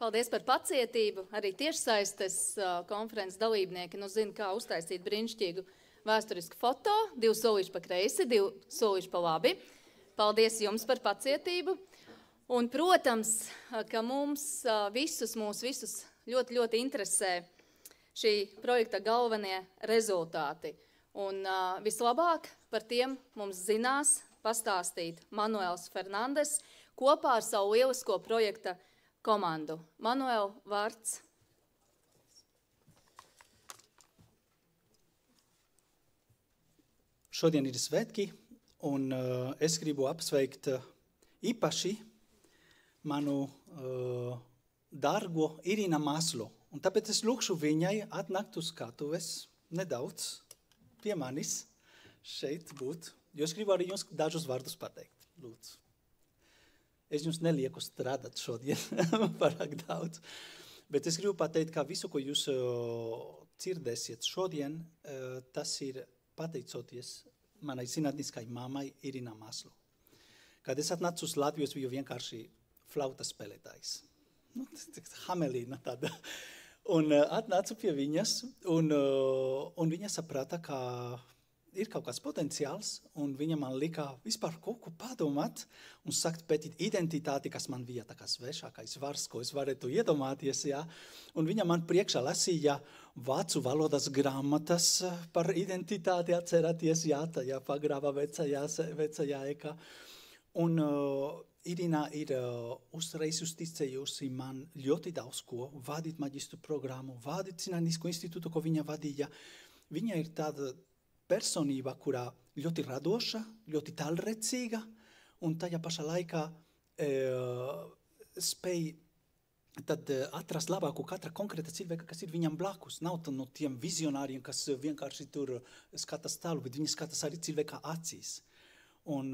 Paldies par pacietību. Arī tiešsaistes konferences dalībnieki zina, kā uztaisīt brīnišķīgu vēsturisku foto. 2 solīši pa kreisi, 2 solīši pa labi. Paldies jums par pacietību. Un, protams, ka mūs visus ļoti, ļoti interesē šī projekta galvenie rezultāti. Un vislabāk par tiem mums zinās pastāstīt Manuels Fernandes kopā ar savu lielisko projekta komandu. Manuel, vārds. Šodien ir svētki, un es gribu apsveikt īpaši manu dārgo Irina Maslo. Un tāpēc es lūkšu viņai atnākt uz skatuves nedaudz pie manis šeit būt, jo es gribu arī jums dažus vārdus pateikt. Lūdzu. Es jums nelieku strādāt šodien pārāk daudz, bet es gribu pateikt, ka visu, ko jūs dzirdēsiet šodien, tas ir pateicoties manai zinātniskai mammai Irina Maslo. Kad es atnācu uz Latviju, es biju vienkārši flautas spēlētājs. Hamelīna tāda. Un atnācu pie viņas, un viņa saprata, ka ir kaut kāds potenciāls, un viņa man lika vispār kaut ko padomāt un sākt pētīt identitāti, kas man bija tā kā svešākais vārds, ko es varētu iedomāties. Ja? Un viņa man priekšā lasīja vācu valodas grāmatas par identitāti, atcerāties, jā, tajā pagrāvā vecajā ēkā. Un Irina ir uzreiz uzticējusi man ļoti daudz ko, vadīt maģistru programmu, vadīt zinātnisko institūtu, ko viņa vadīja. Viņa ir tāda personība, kurā ļoti radoša, ļoti tālredzīga, un tajā pašā laikā spēj tad atrast labāko katra konkrēta cilvēka, kas ir viņam blakus. Nav no tiem vizionāriem, kas vienkārši tur skatās tālu, bet viņi skatās arī cilvēka acīs. Un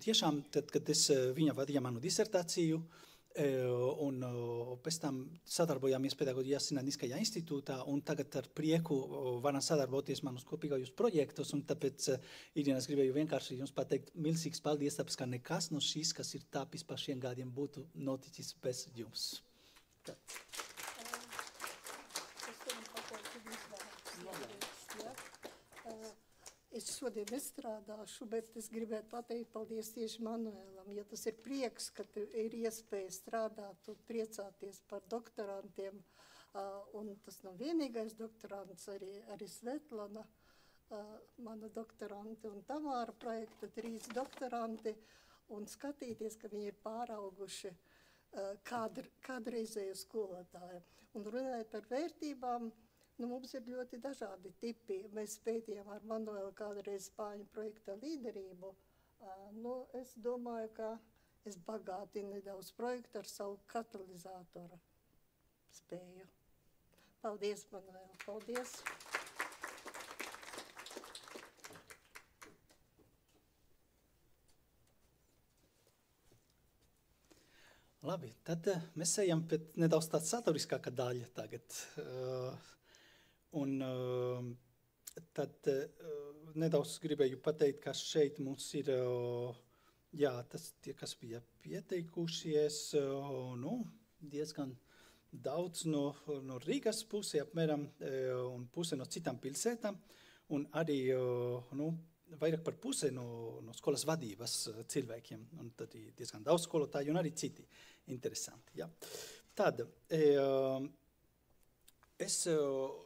tiešām, tad, kad viņa vadīja manu disertāciju, un pēc tam sadarbojāmies Pedagoģijas zinātniskajā institūtā, un tagad ar prieku varam sadarboties manus kopīgajos projektos, un tāpēc, Irina, es gribēju vienkārši jums pateikt milzīgs paldies, tāpēc, ka nekas no šīs, kas ir tapis pa šiem gadiem, būtu noticis bez jums. Es šodien nestrādāšu, bet es gribētu pateikt paldies tieši Manuēlam, jo tas ir prieks, ka ir iespēja strādāt un priecāties par doktorantiem. Un tas nav vienīgais doktorants, arī Svetlana, mana doktorante, un Tamāra projekta 3 doktoranti, un skatīties, ka viņi ir pārauguši kādreizēju skolotāju. Un runājot par vērtībām, mums ir ļoti dažādi tipi. Mēs pētījām ar Manuelu kādreiz Spāņu projekta līderību. Es domāju, ka es bagātinu nedaudz projektu ar savu katalizātoru spēju. Paldies, Manuel. Paldies. Labi, tad mēs ejam pēc nedaudz tāds saturiskāka daļa tagad. Un tad nedaudz gribēju pateikt, ka šeit mums ir, jā, tas tie, kas bija pieteikušies, diezgan daudz no Rīgas pusē apmēram, un puse no citām pilsētām, un arī, vairāk par puse no skolas vadības cilvēkiem, un tad ir diezgan daudz skolotāju, un arī citi interesanti, jā. Tad, es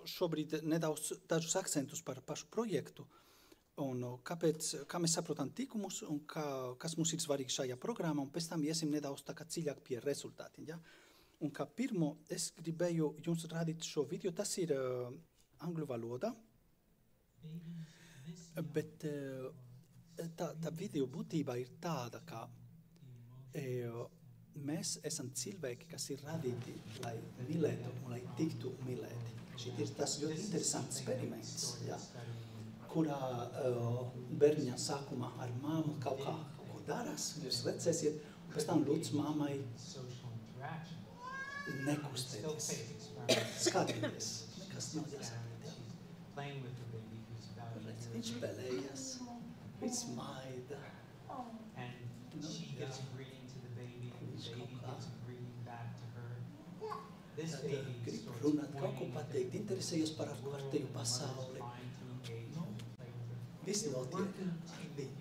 šobrīd nedaudz dažus akcentus par pašu projektu, un kā mēs saprotam tikumus, un kas mums ir svarīgi šajā programmā, un pēc tam iesim nedaudz tā kā dziļāk pie rezultātiem. Ja? Un kā pirmo, es gribēju jums rādīt šo video, tas ir angļu valoda, bet tā video būtībā ir tāda, ka mēs esam cilvēki, kas ir radīti, lai mīlētu un lai tiktu mīlēti. Šī ir tas ļoti interesants eksperiments, ja, kurā bērniņa sākumā ar māmu kaut ko darās, jūs redzēsiet, un pēc tam lūdz mammai nekustēties, skatīties, nekas nav jāsaka. Viņš spēlējas, viņš smaida. And she gives a greeting to the baby gives a greeting back to her. Gribu runāt, kaut ko pateikt, interesējos par ārkārtēju pasauli. Nu, viss notiek ar viņu.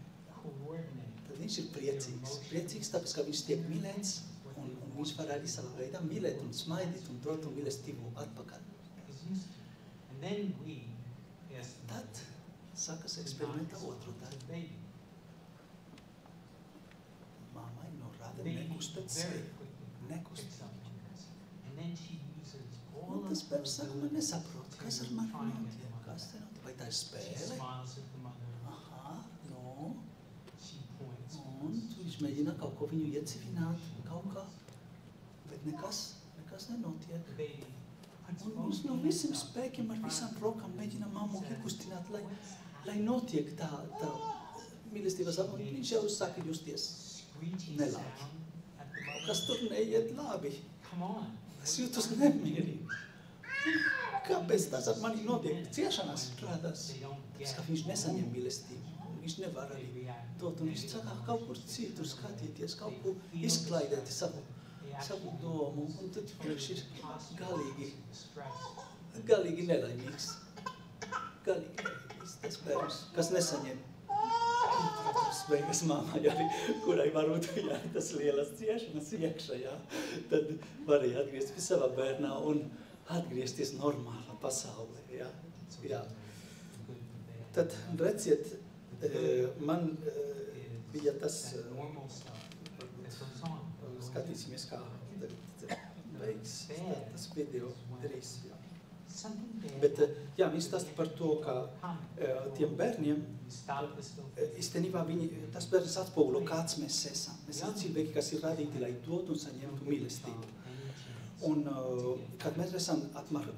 Tad viņš ir priecīgs. Priecīgs tāpēc, ka viņš tiek mīlēts, un viņš var arī savā veidā mīlēt un smaidīt un dot un mīlestību atpakaļ. Tad sākas eksperimenta otru daļu. Mammai norāda nekustēt sevi. Nekustēt. Un tas bērns saka, man nesaprot, kas ar mani notiek, kas te notiek, vai tā ir spēle? Aha, no. Un viņš mēģina kaut ko viņu iecivināt, kaut kā, bet nekas nenotiek. Un viņš no visiem spēkiem, ar visām rokām mēģina mammu iekustināt, lai notiek tā mīlestības un viņš jau saka justies nelābi. Kas tur neiet labi? Es jūtos nemierīgi. Kāpēc tas ar mani notiek? Ciešanās rādās. Tāpēc, ka viņš nesaņem mīlestību. Viņš nevar arī dot. Un viņš saka kaut kur citur skatīties, kaut kur izklaidēt savu domu. Un tad viņš ir galīgi nelaimīgs. Galīgi nelaimīgs tas bērns, kas nesaņem. Sveikas mammai arī, kurai varbūt tas lielas ciešanas iekšā, tad varēja atgriezties pie savā bērnā un atgriezties normālā pasaulē, jā. Tad, redziet, man bija tas, skatīsimies, kā beigas tas video darīs, jā. Bet, jā, viņi stāsta par to, ka tiem bērniem, īstenībā tas bērns atspoguļo, kāds mēs esam. Mēs esam cilvēki, kas ir radīti, lai dod un saņemtu mīlestību. Un, kad mēs esam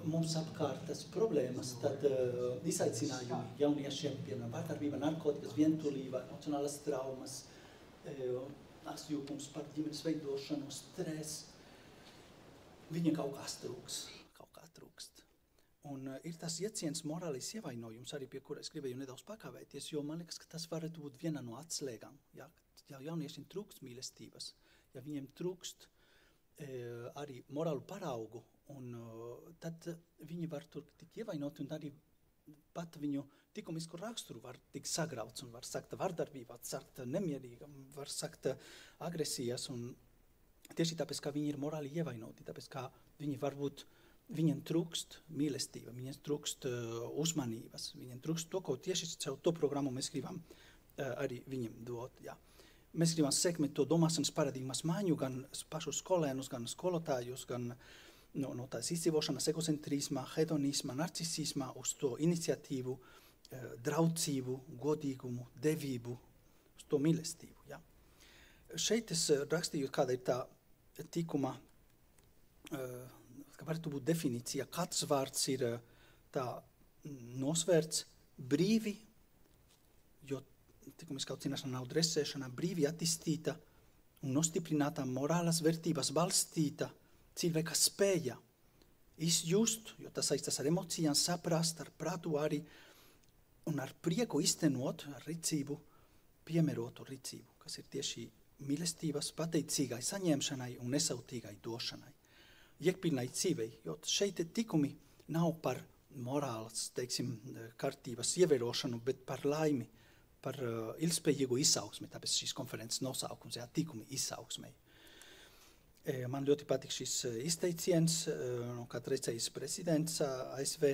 mums apkārt tas problēmas, tad izaicinājumi jauniešiem, piemēram, vardarbība, narkotikas, vientulība, emocionālas traumas, asjūkums par ģimenes veidošanu, stress, viņa kaut kā trūkst. Un ir tas jēdziens morālais ievainojums, arī pie kura es gribēju nedaudz pakavēties, jo man liekas, ka tas varētu būt viena no atslēgām. Ja jauniešiem trūkst mīlestības, ja viņiem trūkst arī morālu paraugu, un tad viņi var tur tik ievainoti, un arī pat viņu likumisku raksturu var tik sagrauts, un var sakt vardarbība, var sakt nemierīga, var sakt agresijas, un tieši tāpēc, ka viņi ir morāli ievainoti, tāpēc, ka viņi varbūt viņiem trūkst mīlestība, viņiem trūkst uzmanības, viņiem trūkst to, ko tieši caur to programmu mēs gribam arī viņiem dot. Jā. Mēs gribam sekmēt to domāšanas paradigmas maiņu, gan pašus skolēnus, gan skolotājus, gan no tās izdzīvošanas, egocentrisma, hedonisma, narcisisma, uz to iniciatīvu, draudzību, godīgumu, devību, uz to mīlestību. Jā. Šeit es rakstīju, kāda ir tā tikuma, ka varētu būt definīcija, kāds vārds ir tā nosvērts brīvi, jo likumiskā zināšana nav dresēšana, brīvi attīstīta un nostiprināta morālas vērtības balstīta cilvēka spēja izjust, jo tas saistās ar emocijām, saprast, ar prātu arī, un ar prieku iztenot ar rīcību, piemērotu rīcību, kas ir tieši mīlestības pateicīgai saņemšanai un nesautīgai došanai. Iekpilnai dzīvei, jo šeit tikumi nav par morālas, teiksim, kārtības ievērošanu, bet par laimi, par ilgspējīgu izaugsmi, tāpēc šīs konferences nosaukums, tikumi izaugsmei. Man ļoti patīk šis izteiciens, kad reizējis prezidents ASV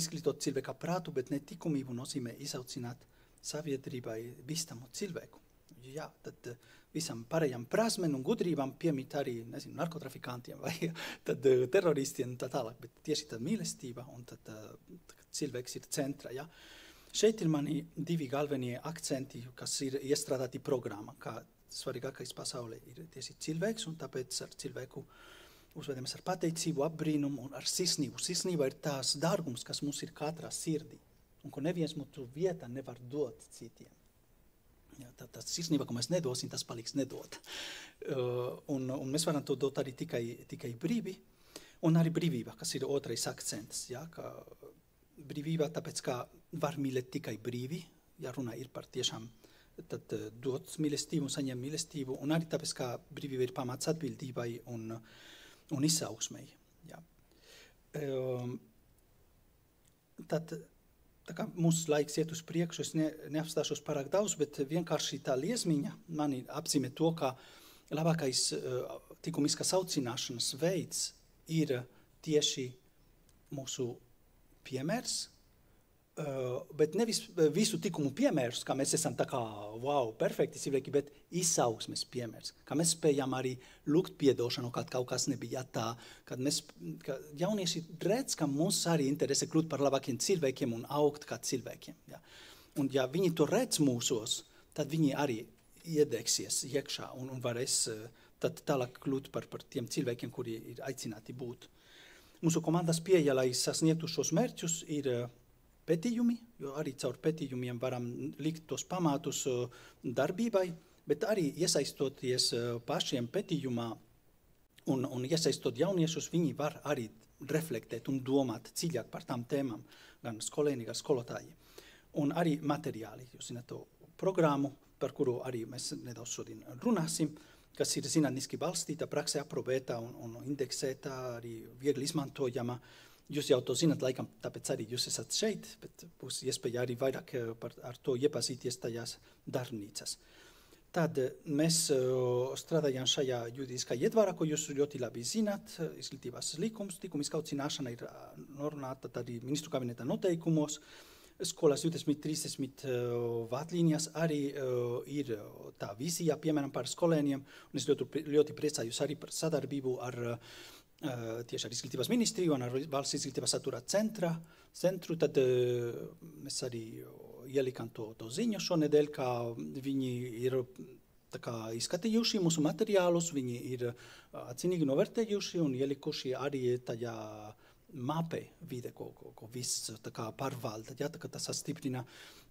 izglītot cilvēka prātu, bet ne tikumību nozīmē izaucināt sabiedrībai bīstamu cilvēku. Jā, tad visam pārējām prasmēm un gudrībām piemīt arī, narkotrafikantiem vai tad teroristiem un tā tālāk, bet tieši tā mīlestība un tad cilvēks ir centra, jā. Šeit ir mani divi galvenie akcenti, kas ir iestrādāti programmā, kā svarīgākais pasaulē ir tieši cilvēks, un tāpēc ar cilvēku uzvedamies ar pateicību, apbrīnumu un ar sirsnību. Sirsnība ir tās dārgums, kas mums ir katrā sirdī, un ko neviens mūsu vietā nevar dot citiem. Ja, tā sirsnība, ko mēs nedosim, tas paliks nedot. Un mēs varam to dot arī tikai brīvi, un arī brīvība, kas ir otrais akcents. Ja, ka brīvība, tāpēc, ka var mīlēt tikai brīvi, ja runa ir par tiešām tad dot mīlestību un saņem mīlestību, un arī tāpēc, ka brīvība ir pamats atbildībai un izaugsmei. Jā. Tad, tā kā mūsu laiks iet uz priekšu, es neapstāšos pārāk daudz, bet vienkārši tā liesmiņa mani apzīmē to, ka labākais tikumiskās audzināšanas veids ir tieši mūsu piemērs, bet nevis visu tikumu piemērus, kā mēs esam tā kā, wow, perfekti cilvēki, bet izaugsmes piemērs, kā mēs spējam arī lūgt piedošanu, kad kaut kas nebija tā, kad jaunieši redz, ka mums arī interese kļūt par labākiem cilvēkiem un augt kā cilvēkiem. Ja? Un ja viņi to redz mūsos, tad viņi arī iedegsies iekšā un varēs tad tālāk kļūt par tiem cilvēkiem, kuri ir aicināti būt. Mūsu komandas pieeja, lai sasniegtu šos mērķus, ir pētījumi, jo arī caur pētījumiem varam likt tos pamatus darbībai, bet arī iesaistoties pašiem pētījumā un iesaistot jauniešus, viņi var arī reflektēt un domāt dziļāk par tām tēmām, gan skolēni, gan skolotāji. Un arī materiāli, jūs zināt to programmu, par kuru arī mēs nedaudz šodien runāsim, kas ir zinātniski balstīta, praksē aprobēta un indeksēta, arī viegli izmantojama. Jūs jau to zināt, laikam, tāpēc arī jūs esat šeit, bet būs iespēja arī vairāk ar to iepazīties tajās darbnīcas. Tad mēs strādājam šajā juridiskā ietvarā, ko jūs ļoti labi zināt. Izglītības likums, tikumiskā audzināšana ir norunāta arī ministru kabineta noteikumos. Skolas 2030 vadlīnijas arī ir tā vīzija, piemēram, par skolēniem, un es ļoti priecājos arī par sadarbību tieši ar izglītības ministriju un ar valsts izglītības satura centru, tad mēs arī ielikām to ziņu šonedēļ, ka viņi ir tā kā izskatījuši mūsu materiālus, viņi ir atzinīgi novērtējuši un ielikuši arī tajā mapē vide, ko viss tā kā pārvalda. Ja, tā kā tas stiprina,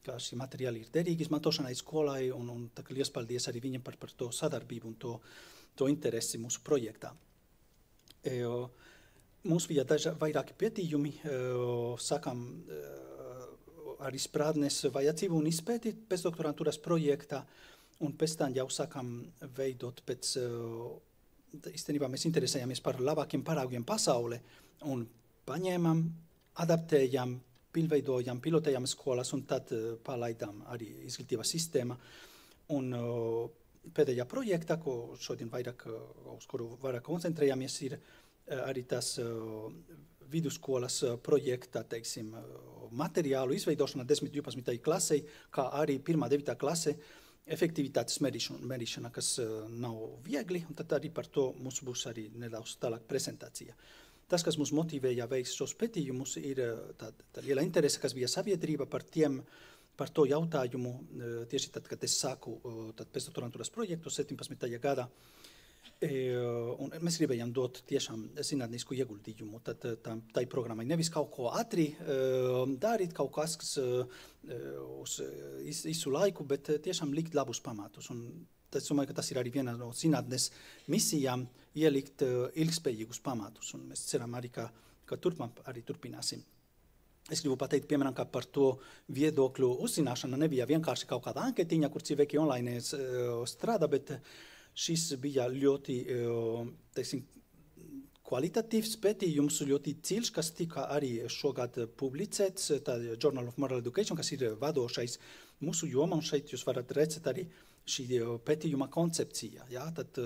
ka šī materiāli ir derīgi izmantošanai skolai un tā kā liels paldies arī viņiem par to sadarbību un to interesi mūsu projektā. Mums bija vairāki pētījumi, sākam ar izpratnes vajadzību un izpēti pēcdoktorantūras projektā, un pēc tam jau sākam veidot īstenībā mēs interesējamies par labākiem paraugiem pasaulē, un paņēmam, adaptējam, pilnveidojam, pilotējam skolas, un tad palaidām arī izglītības sistēma. Un pēdējā projektā, ko šodien uz kuru vairāk koncentrējamies, ir arī tas vidusskolas projekta, teiksim, materiālu izveidošana 10–12. klasei, kā arī 1–9. klase efektivitātes mērīšana, kas nav viegli, un tad arī par to mums būs arī nedaudz tālāk prezentācija. Tas, kas mūs motivēja veikt šos pētījumus, ir tā liela interese, kas bija sabiedrība par to jautājumu, tieši tad, kad es sāku pēcdoktorantūras projektu 17. gadā, un mēs gribējām dot tiešām zinātnisku ieguldījumu. Tad tai programmai nevis kaut ko ātri darīt, kaut kas uz īsu laiku, bet tiešām likt labus pamatus. Un es domāju, ka tas ir arī viena no zinātnes misijām ielikt ilgspējīgus pamatus, un mēs ceram arī, ka turpināsim. Es gribu pateikt, piemēram, ka par to viedokļu uzzināšana nebija vienkārši kaut kāda anketiņa, kur cilvēki online strādā, bet šis bija ļoti, teiksim, kvalitatīvs pētījums, ļoti dziļš, kas tika arī šogad publicēts, tā Journal of Moral Education, kas ir vadošais mūsu jomā, un šeit jūs varat redzēt arī šī pētījuma koncepcija. Ja? Tad,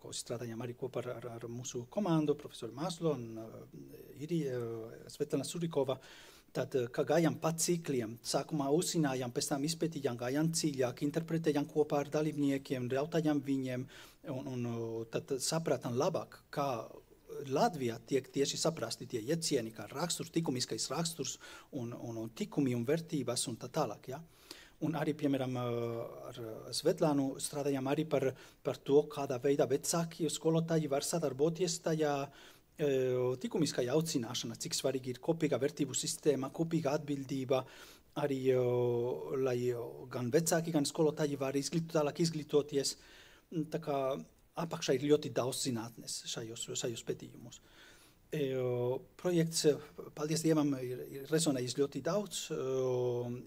ko strādājam arī kopā ar mūsu komandu, profesoru Maslo un Svetlana Surikova, tad, kā gājām pa cikliem, sākumā uzzinājām, pēc tam izpētījām, gājām dziļāk, interpretējām kopā ar dalībniekiem, jautājām viņiem, un tad saprātam labāk, kā Latvijā tiek tieši saprasti tie iecieni, kā raksturs, tikumiskais raksturs un tikumi un vērtības un tā tālāk. Ja? Un arī, piemēram, ar Svetlānu strādājām arī par to, kādā veidā vecāki skolotāji var sadarboties tajā tikumiskajā audzināšanā, cik svarīgi ir kopīga vērtību sistēma, kopīga atbildība, arī, lai gan vecāki, gan skolotāji var tālāk izglītoties. Tā kā apakšā ir ļoti daudz zinātnes šajos pētījumus. Projekts, paldies Dievam, ir rezonējis ļoti daudz.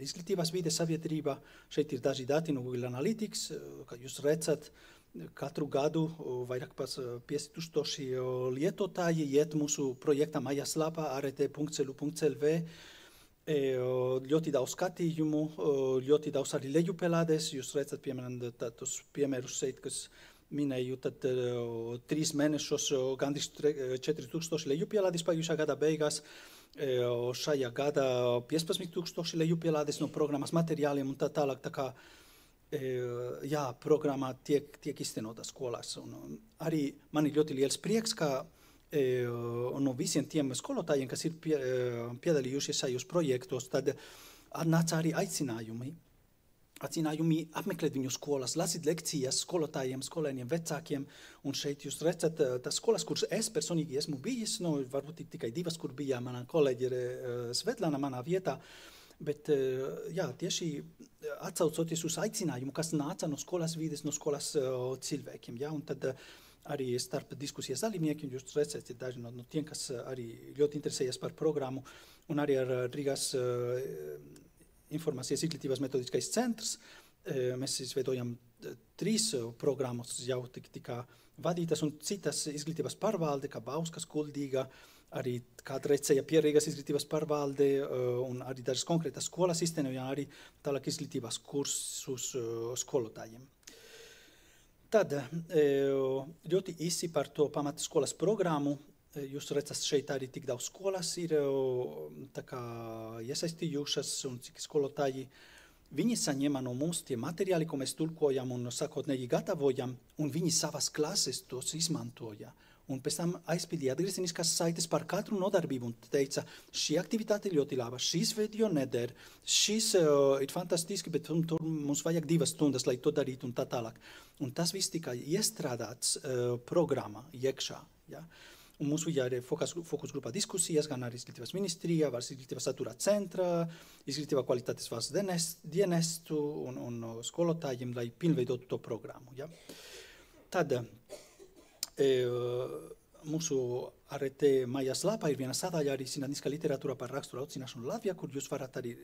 Izglītības vide sabiedrība, šeit ir daži dati no Google Analytics, kā jūs redzat, katru gadu vairāk par 5000 lietotāji iet mūsu projektā mājaslapā art.celu.lv. Ļoti daudz skatījumu, ļoti daudz arī lejupelādes. Jūs redzat, piemēram, tādus piemērus šeit, kas minēju, tad 3 mēnešos gandrīz 4000 lejupelādes pagājušā gada beigās. Šajā gadā 15000 lejupelādes no programmas materiāliem un tā tālāk. Tā kā, jā, programmā tiek iztenota skolās. Un arī man ir ļoti liels prieks, ka no visiem tiem skolotājiem, kas ir piedalījušies šajos projektos, tad nāca arī aicinājumi apmeklēt viņu skolas, lasīt lekcijas skolotājiem, skolēniem, vecākiem. Un šeit jūs redzat tas skolas, kuras es personīgi esmu bijis, varbūt tikai 2, kur bija mana kolēģe Svetlana manā vietā. Bet jā, tieši atsaucoties uz aicinājumu, kas nāca no skolas vides, no skolas cilvēkiem. Ja? Un tad arī starp diskusijas dalībniekiem jūs redzat daži no tiem, kas arī ļoti interesējas par programmu, un arī ar Rīgas informācijas izglītības metodiskais centrs. Mēs izveidojam 3 programmas jau tika vadītas, un citas izglītības pārvalde, kā Bauskas, Kuldīga, arī kādreizēja Pierīgas izglītības pārvalde, un arī dažas konkrētas skolas iztenoja arī tālāk izglītības kursus skolotājiem. Tad ļoti īsi par to pamatskolas programmu. Jūs redzat, šeit arī tik daudz skolas ir tā kā iesaistījušas, un cik skolotāji viņi saņēma no mums tie materiāli, ko mēs tulkojam un sākotnēji gatavojam, un viņi savas klases tos izmantoja. Un pēc tam aizpildīja atgriezeniskās saites par katru nodarbību un teica, šī aktivitāte ir ļoti laba, šis video neder, šis ir fantastiski, bet tur mums vajag 2 stundas, lai to darītu un tā tālāk. Un tas viss tika iestrādāts programmā iekšā. Ja? Un mums bija arī fokus grupā diskusijas, gan arī izglītības ministrijā, valsts izglītības satura centra, izglītības kvalitātes valsts dienestu un skolotājiem, lai pilnveidotu to programmu. Ja? Tad mūsu ART mājaslapā ir viena sadaļa arī zinātniskā literatūra par rakstura audzināšanu Latvijā, kur jūs varat arī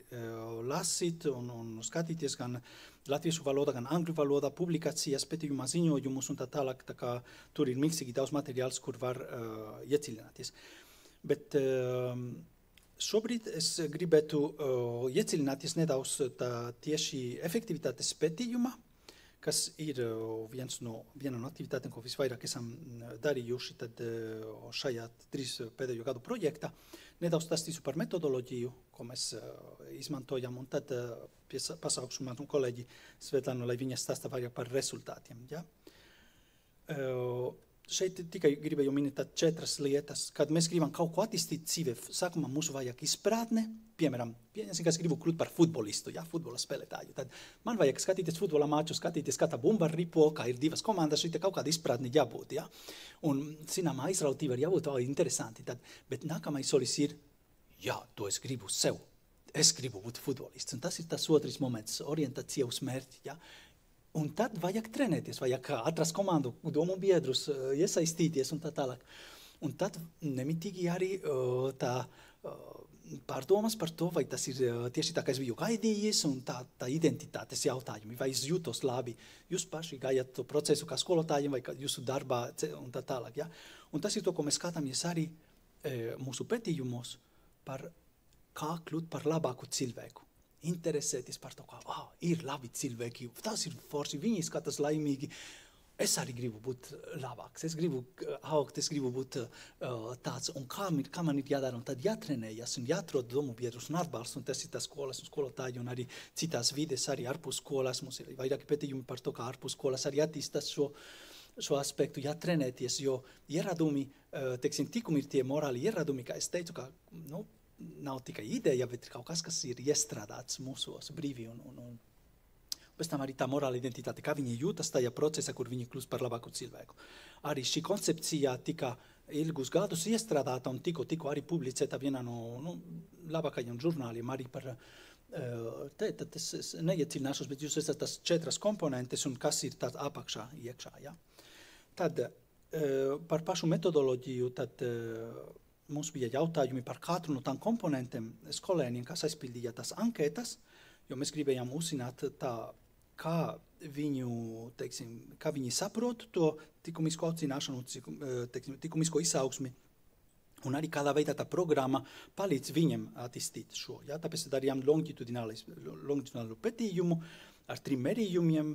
lasīt un skatīties gan latviešu valodā, gan angļu valodā, publikācijas, pētījuma ziņojumus un tā tālāk, tā kā tur ir milzīgi daudz materiāls, kur var iedziļināties. Bet šobrīd es gribētu iedziļināties nedaudz tieši efektivitātes pētījuma, kas ir viena no aktivitātēm, ko visvairāk esam darījuši tad šajā 3 pēdējo gadu projektā. Nedaudz stāstīšu par metodoloģiju, ko mēs izmantojam, un tad pasaukšu manu kolēģi Svetlanu, lai viņa stāsta vairāk par rezultātiem. Ja? Šeit tikai gribēju minēt 4 lietas, kad mēs gribam kaut ko attīstīt dzīvē. Sākumā mums vajag izpratne, piemēram, es gribu kļūt par futbolistu, ja, futbola spēlētāju. Tad man vajag skatīties futbola maču, skatīties, kā tā bumba ripo, kā ir 2 komandas, šeit kaut kāda izpratne jābūt. Ja. Un, zinām, aizrautība ir jābūt interesanti. Tad, bet nākamais solis ir, jā, to es gribu sev. Es gribu būt futbolists. Un tas ir tas otrs moments, orientācija uz mērķi. Ja. Un tad vajag trenēties, vajag atrast komandu, domu biedrus, iesaistīties un tā tālāk. Un tad nemitīgi arī tā pārdomas par to, vai tas ir tieši tā, kā es biju gaidījis, un tā identitātes jautājumi, vai es jūtos labi. Jūs paši gājat to procesu kā skolotājiem vai kā jūsu darbā un tā tālāk. Ja? Un tas ir to, ko mēs skatāmies arī mūsu pētījumos par kā kļūt par labāku cilvēku. Interesēties par to, kā ir labi cilvēki, tas ir forši, viņi skatās laimīgi. Es arī gribu būt labāks, es gribu augt, es gribu būt tāds, un kā man ir jādara, un tad jātrenējas, un jāatrod domu biedrus un atbalstu, un tas ir tas skolas un skolotāji, un arī citās vides, arī ārpus skolas, mums ir vairāki pētījumi par to, kā ārpus skolas arī attīstās šo aspektu, jātrenēties, jo ieradumi, teiksim, tikumi ir tie morāli ieradumi, kā es teicu, ka, nav tikai ideja, bet ir kaut kas, kas ir iestrādāts mūsos brīvi un pēc tam arī tā morāla identitāte, kā viņi jūtas tajā procesā, kur viņi kļūst par labāku cilvēku. Arī šī koncepcija tika ilgus gadus iestrādāta un tikko arī publicēta vienā no labākajiem žurnāliem arī par es neiecināšos, bet jūs esat tas 4 komponentes un kas ir tāds apakšā iekšā. Ja? Tad par pašu metodoloģiju, tad mums bija jautājumi par katru no tām komponentiem skolēniem, kas aizpildīja tās anketas, jo mēs gribējām uzzināt tā, kā viņu, teiksim, kā viņi saprot to likumisko audzināšanu, teiksim, likumisko izaugsmi, un arī kādā veidā tā programma palīdz viņiem attīstīt šo. Ja? Tāpēc darījām longitudinālu pētījumu ar 3 mērījumiem,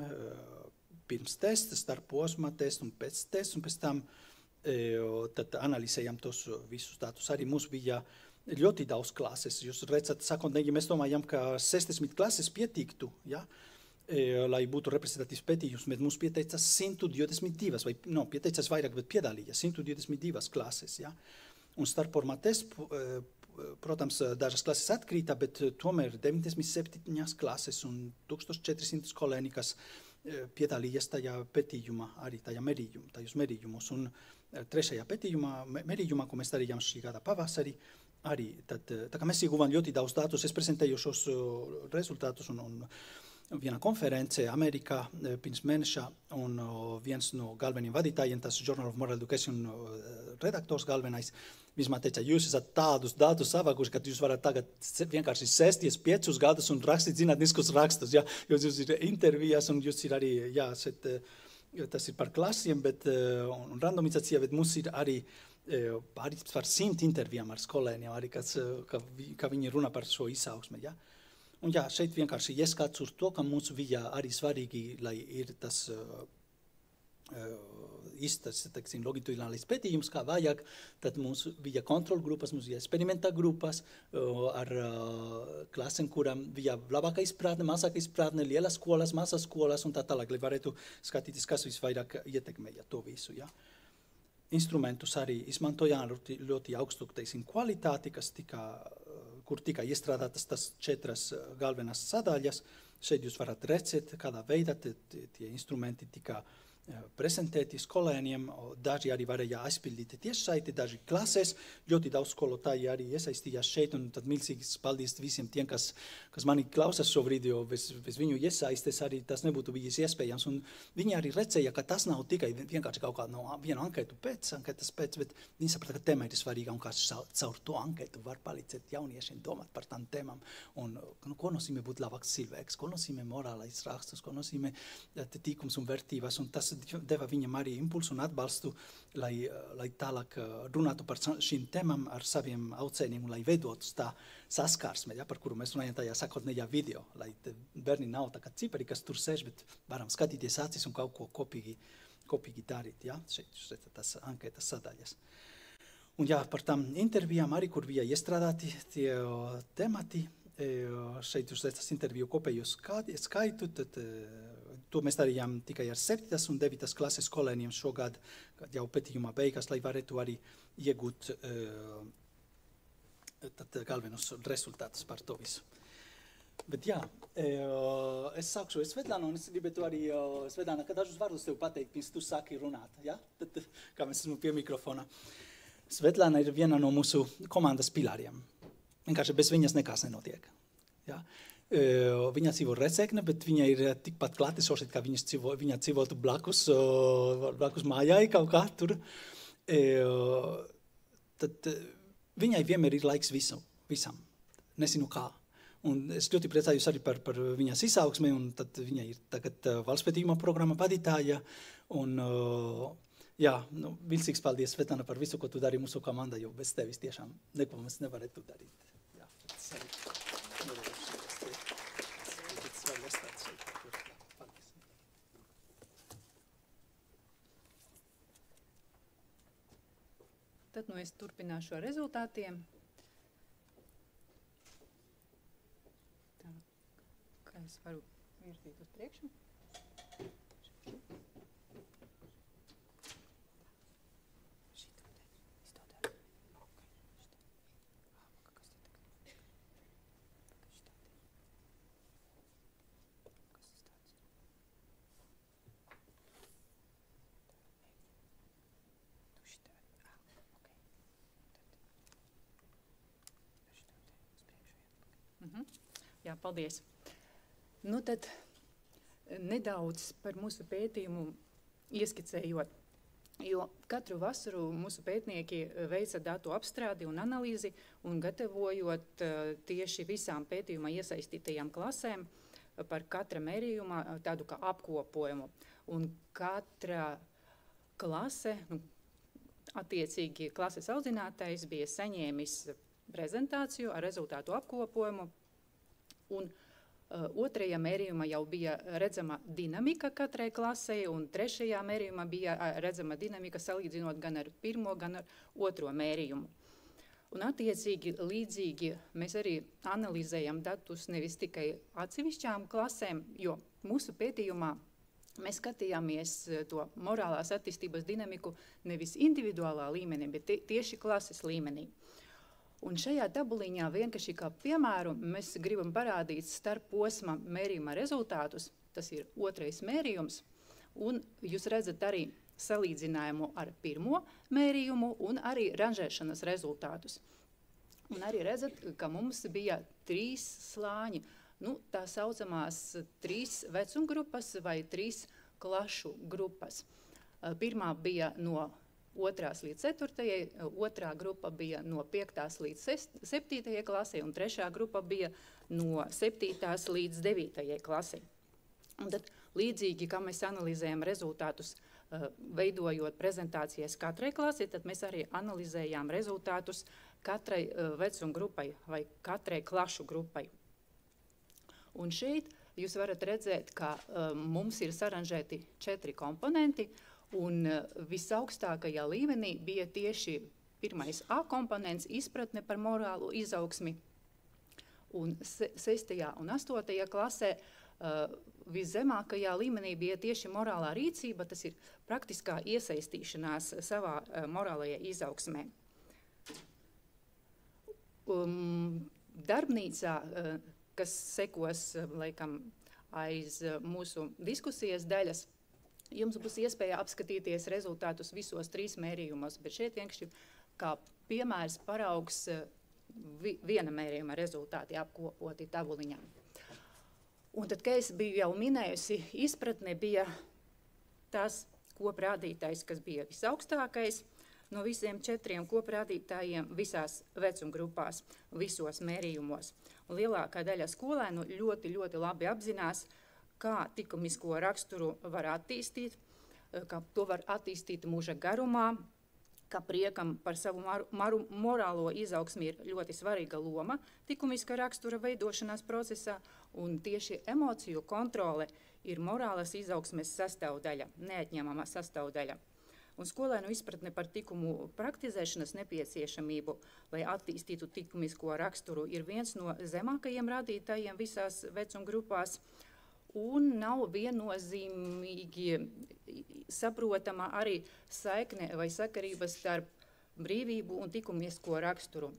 pirms testa, starp posma testu un pēc testu, un pēc tam tad analizējām tos visus datus. Arī mums bija ļoti daudz klases. Jūs redzat, sākotnēji mēs domājam, ka 60 klases pietiktu, ja? Lai būtu reprezentatīvs pētījums, bet mums pieteicās 122, vai pieteicās vairāk, bet piedalījās 122 klases. Ja? Un starpformā tests, protams, dažas klases atkrīta, bet tomēr 97 klases un 1400 skolēni, kas piedalījās tajā pētījumā, arī tajos mērījumus. Un trešajā mērījumā, ko mēs darījām šī gada pavasarī, arī tad, tā kā mēs ieguvām ļoti daudz datus, es prezentēju šos rezultātus un vienā konferencē Amerikā pirms mēneša, un viens no galvenajiem vadītājiem, tas Journal of Moral Education redaktors galvenais, viņš man teica, jūs esat tādus datus savākuši, ka jūs varat tagad vienkārši sēsties 5 gadus un rakstīt zinātniskus rakstus, ja? Jūs ir intervijas un jūs ir arī, jā, tas ir par klasiem, un randomizācija, bet mums ir arī par 100 intervijām ar skolēniem, arī, ka viņi runā par šo izaugsmi, ja? Un jā, šeit vienkārši ieskats uz to, ka mums bija arī svarīgi, lai ir tas īstas, teiksim, longitudinālais pētījums, kā vajag, tad mums bija kontrolgrupas, mums bija eksperimenta grupas ar klasēm, kurām bija labāka izpratne, mazāka izpratne, lielas skolas, mazas skolas un tā tālāk, lai varētu skatīties, kas visvairāk ietekmēja to visu, ja. Instrumentus arī izmantojām ļoti augstu, teiksim, kvalitāti, kur tika iestrādātas tas 4 galvenās sadaļas. Šeit jūs varat redzēt, kādā veidā tie instrumenti tika prezentēti skolēniem, daži arī varēja aizpildīt tiešsaiti, daži klasēs, ļoti daudz skolotāji arī iesaistījās šeit, un tad milzīgs paldies visiem tiem, kas mani klausās šobrīd, jo bez viņu iesaistes arī tas nebūtu bijis iespējams, un viņi arī redzēja, ka tas nav tikai vienkārši kaut kā no vienu anketas pēc, bet viņi saprata, ka tēma ir svarīga, un kā caur to anketu var palīdzēt jauniešiem domāt par tām tēmām, un ko nozīmē būt labāks cilvēks, ko nozīmē morālais rakstus, ko nozīmē tīkums un vērtības, un tas deva viņam arī impulsu un atbalstu, lai tālāk runātu par šīm tēmām ar saviem audzēniem, lai veidotu tā saskarsme, ja, par kuru mēs runājam tajā sākotnējā video, lai bērni nav tā kā cipari, kas tur sēž, bet varam skatīties acis un kaut ko kopīgi darīt, ja, šeit tas anketas sadaļas. Un jā, par tām intervijām arī, kur bija iestrādāti tie temati, šeit jūs redzat interviju kopējo skaitu, tad to mēs darījām tikai ar 7. un 9. klases skolēniem šogad, kad jau pētījumā beigās, lai varētu arī iegūt galvenus rezultātus par to visu. Bet jā, es sākšu ar Svetlānu, un es gribētu arī, Svetlāna, ka dažus vārdus tev pateikt, pirms tu sāki runāt, ja? Tad, kā mēs esam pie mikrofona. Svetlāna ir viena no mūsu komandas pilāriem. Vienkārši bez viņas nekas nenotiek. Ja? Viņa dzīvo Recekne, bet viņa ir tikpat klātesoša, kā viņa dzīvotu blakus mājai kaut kā tur. Tad viņai vienmēr ir laiks visam. Nezinu kā. Un es ļoti priecājos arī par viņas izaugsmi, un tad viņa ir tagad valsts pētījuma programma vadītāja. Un, jā, milzīgs paldies, Svetlana, par visu, ko tu dari mūsu komanda, jo bez tevis tiešām neko mēs nevarētu darīt. Jā, tas arī. Tad es turpināšu ar rezultātiem. Tā, kā es varu virzīt uz priekšu? Jā, paldies. Nu tad nedaudz par mūsu pētījumu ieskicējot, jo katru vasaru mūsu pētnieki veica datu apstrādi un analīzi un gatavojot tieši visām pētījumā iesaistītajām klasēm par katra mērījuma tādu kā apkopojumu. Un katra klase, attiecīgi klases audzinātājs bija saņēmis prezentāciju ar rezultātu apkopojumu, un otrajā mērījumā jau bija redzama dinamika katrai klasei, un trešajā mērījumā bija redzama dinamika salīdzinot gan ar pirmo, gan ar otro mērījumu. Un attiecīgi līdzīgi mēs arī analizējam datus nevis tikai atsevišķām klasēm, jo mūsu pētījumā mēs skatījāmies to morālās attīstības dinamiku nevis individuālā līmenī, bet tieši klases līmenī. Un šajā tabuliņā vienkārši kā piemēru mēs gribam parādīt starp posma mērījuma rezultātus, tas ir otrais mērījums, un jūs redzat arī salīdzinājumu ar pirmo mērījumu un arī ranžēšanas rezultātus. Un arī redzat, ka mums bija 3 slāņi, tā saucamās 3 vecumgrupas vai 3 klašu grupas. Pirmā bija no 2. līdz 4. Otrā grupa bija no 5. līdz 7. klasē, un 3. grupa bija no 7. līdz 9. klasē. Un tad līdzīgi, kā mēs analizējam rezultātus, veidojot prezentācijas katrai klasē, tad mēs arī analizējām rezultātus katrai vecumgrupai vai katrai klašu grupai. Un šeit jūs varat redzēt, ka mums ir saranžēti 4 komponenti, un visaugstākajā līmenī bija tieši pirmais A komponents izpratne par morālo izaugsmi, un 6. un 8. klasē viszemākajā līmenī bija tieši morālā rīcība, tas ir praktiskā iesaistīšanās savā morālajā izaugsmē. Darbnīcā, kas sekos laikam aiz mūsu diskusijas daļas, jums būs iespēja apskatīties rezultātus visos 3 mērījumos, bet šeit vienkārši kā piemērs paraugs viena mērījuma rezultāti apkopoti tabuliņā. Un tad, kā es biju jau minējusi, izpratne bija tas koprādītājs, kas bija visaugstākais no visiem 4 koprādītājiem visās vecumgrupās, visos mērījumos. Un lielākā daļa skolēnu ļoti, ļoti labi apzinās, kā likumisko raksturu var attīstīt, kā to var attīstīt mūža garumā, ka priekam par savu morālo izaugsmi ir ļoti svarīga loma likumiskā rakstura veidošanās procesā, un tieši emociju kontrole ir morālas izaugsmes sastāvdaļa, neatņemama sastāvdaļa. Un skolēnu izpratne par likumu praktizēšanas nepieciešamību, lai attīstītu likumisko raksturu, ir viens no zemākajiem rādītājiem visās vecumgrupās, un nav viennozīmīgi saprotama arī saikne vai sakarības starp brīvību un likumisko raksturu.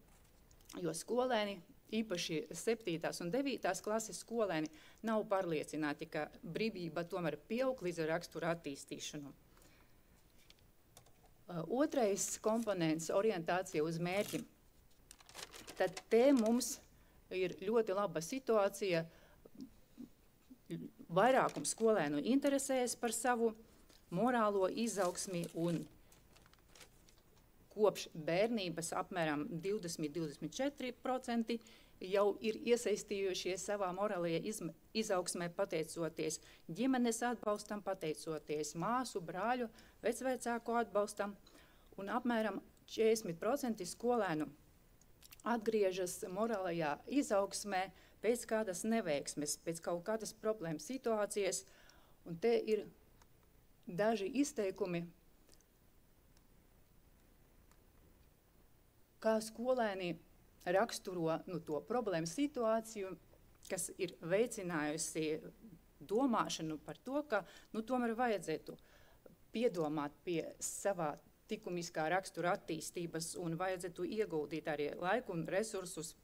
Jo skolēni, īpaši 7. un 9. klases skolēni, nav pārliecināti, ka brīvība tomēr pieaug līdz rakstura attīstīšanu. Otrais komponents – orientācija uz mērķi. Tad te mums ir ļoti laba situācija. Vairākums skolēnu interesējas par savu morālo izaugsmi, un kopš bērnības apmēram 20–24% jau ir iesaistījušies savā morālajā izaugsmē pateicoties ģimenes atbalstam, pateicoties māsu, brāļu, vecvecāku atbalstam, un apmēram 40% skolēnu atgriežas morālajā izaugsmē pēc kādas neveiksmes, pēc kaut kādas problēmas situācijas, un te ir daži izteikumi, kā skolēni raksturo to problēmu situāciju, kas ir veicinājusi domāšanu par to, ka tomēr vajadzētu piedomāt pie savā likumiskā rakstura attīstības un vajadzētu ieguldīt arī laiku un resursus,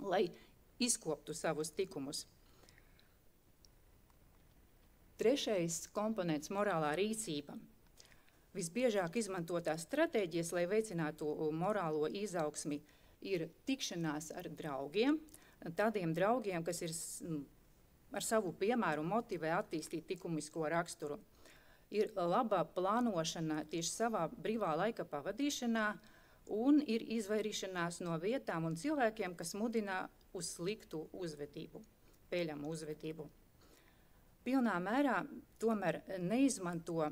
lai izkoptu savus likumus. Trešais komponents – morālā rīcība. Visbiežāk izmantotās stratēģijas, lai veicinātu morālo izaugsmi, ir tikšanās ar draugiem, tādiem draugiem, kas ir ar savu piemēru motivē attīstīt likumisko raksturu. Ir laba plānošana tieši savā brīvā laika pavadīšanā, un ir izvairīšanās no vietām un cilvēkiem, kas mudina uz sliktu uzvedību. pieļamu uzvedību. Pilnā mērā tomēr neizmanto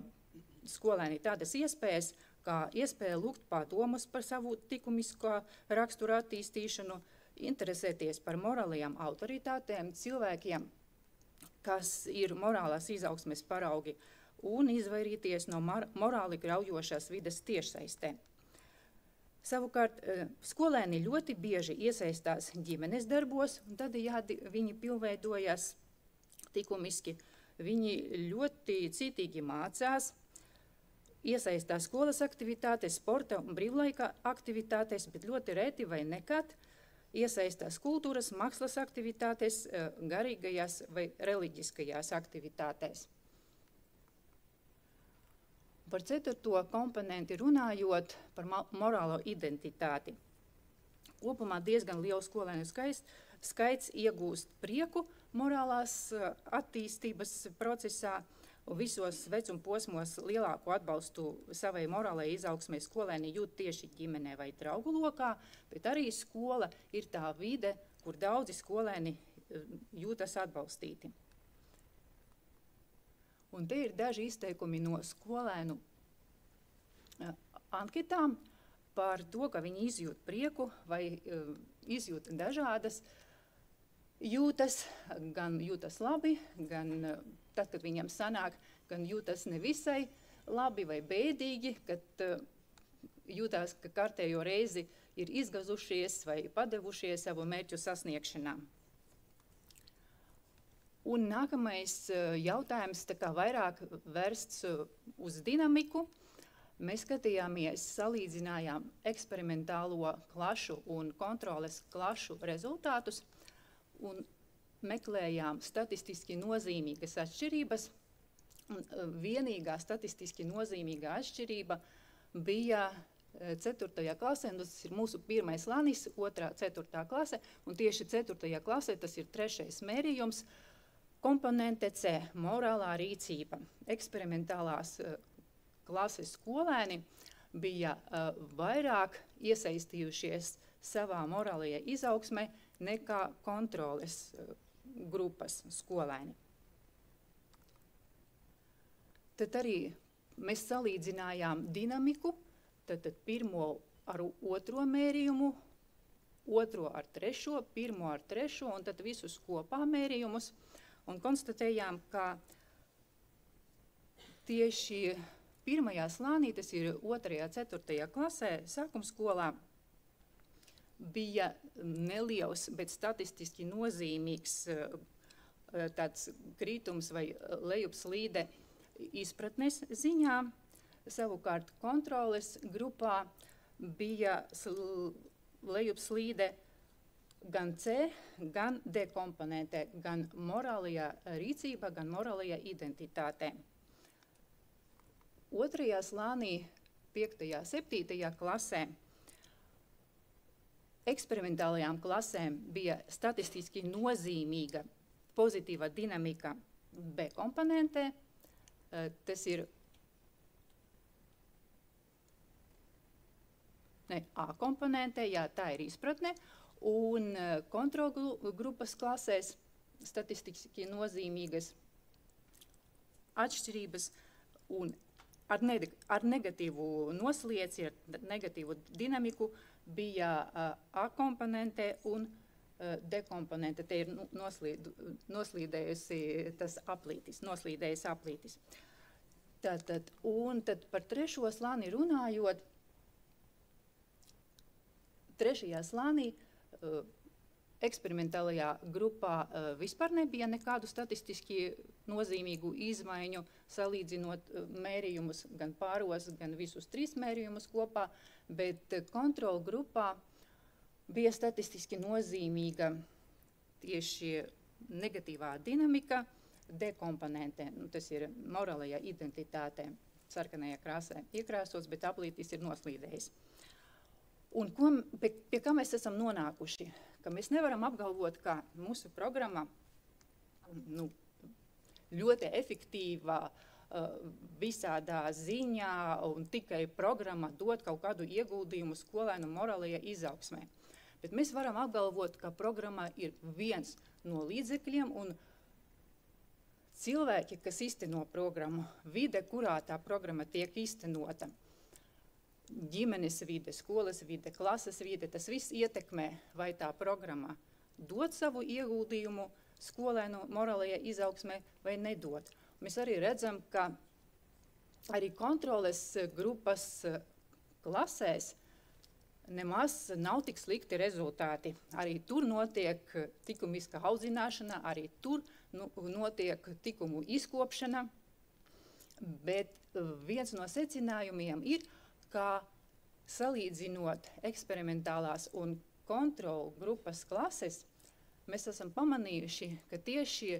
skolēni tādas iespējas, kā iespēja lūgt padomus par savu likumiskā rakstura attīstīšanu, interesēties par morālajām autoritātēm, cilvēkiem, kas ir morālās izaugsmes paraugi, un izvairīties no morāli graujošās vides tiešsaistē. Savukārt, skolēni ļoti bieži iesaistās ģimenes darbos, un tad viņi pilnveidojas likumiski. Viņi ļoti citīgi mācās, iesaistās skolas aktivitātēs, sporta un brīvlaika aktivitātēs, bet ļoti reti vai nekad iesaistās kultūras, mākslas aktivitātēs, garīgajās vai reliģiskajās aktivitātēs. Par 4. komponenti runājot par morālo identitāti. Kopumā diezgan liels skolēnu skaits iegūst prieku morālās attīstības procesā, un visos vecuma posmos lielāko atbalstu savai morālajai izaugsmē skolēni jūt tieši ģimenē vai draugu lokā, bet arī skola ir tā vide, kur daudzi skolēni jūtas atbalstīti. Un te ir daži izteikumi no skolēnu anketām par to, ka viņi izjūt prieku vai izjūt dažādas jūtas, gan jūtas labi, gan tad, kad viņam sanāk, gan jūtas nevisai labi vai bēdīgi, kad jūtās, ka kārtējo reizi ir izgazušies vai padevušies savu mērķu sasniegšanā. Un nākamais jautājums tā kā vairāk vērsts uz dinamiku. Mēs skatījāmies, salīdzinājām eksperimentālo klašu un kontroles klašu rezultātus un meklējām statistiski nozīmīgas atšķirības. Un vienīgā statistiski nozīmīgā atšķirība bija 4. klasē, un tas ir mūsu pirmais lanis, 2. 4. klase, un tieši 4. klasē tas ir 3. mērījums. Komponente C – morālā rīcība. Eksperimentālās klases skolēni bija vairāk iesaistījušies savā morālajā izaugsmē nekā kontroles grupas skolēni. Tad arī mēs salīdzinājām dinamiku, tad pirmo ar 2. mērījumu, 2. ar 3., 1. ar 3. un tad visus kopā mērījumus. Un konstatējām, ka tieši 1. slānī, tas ir 2. 4. klasē, sākumskolā, bija neliels, bet statistiski nozīmīgs tāds krītums vai lejupslīde izpratnes ziņā. Savukārt kontroles grupā bija lejupslīde gan C, gan D komponentē, gan morālajā rīcībā, gan morālajā identitātē. 2. slānī, 5. 7. klasē, eksperimentālajām klasēm bija statistiski nozīmīga pozitīva dinamika B komponentē. Tas ir A komponentē, jā, tā ir izpratne. Un kontrolgrupas klasēs statistiski nozīmīgas atšķirības un ar negatīvu noslieci, ar negatīvu dinamiku bija A komponente un D komponente. Te ir noslīdējusi tas aplītis, noslīdējis aplītis. Un tad par 3. slāni runājot, 3. slānī eksperimentālajā grupā vispār nebija nekādu statistiski nozīmīgu izmaiņu, salīdzinot mērījumus gan pāros, gan visus 3 mērījumus kopā, bet kontrola grupā bija statistiski nozīmīga tieši negatīvā dinamika D komponentē. Tas ir morālajā identitātē, sarkanajā krāsē iekrāsots, bet aplītis ir noslīdējis. Un pie kā mēs esam nonākuši? Ka mēs nevaram apgalvot, ka mūsu programma ļoti efektīva visādā ziņā un tikai programma dod kaut kādu ieguldījumu skolēnu morālajā izaugsmē. Bet mēs varam apgalvot, ka programma ir viens no līdzekļiem un cilvēki, kas īsteno programmu, vide, kurā tā programma tiek īstenota, ģimenes vide, skolas vide, klases vide, tas viss ietekmē, vai tā programma dod savu ieguldījumu skolēnu morālajā izaugsmē vai nedod. Mēs arī redzam, ka arī kontroles grupas klasēs nemaz nav tik slikti rezultāti. Arī tur notiek likumiska audzināšana, arī tur notiek likumu izkopšana, bet viens no secinājumiem ir, ka salīdzinot eksperimentālās un kontrolu grupas klases, mēs esam pamanījuši, ka tieši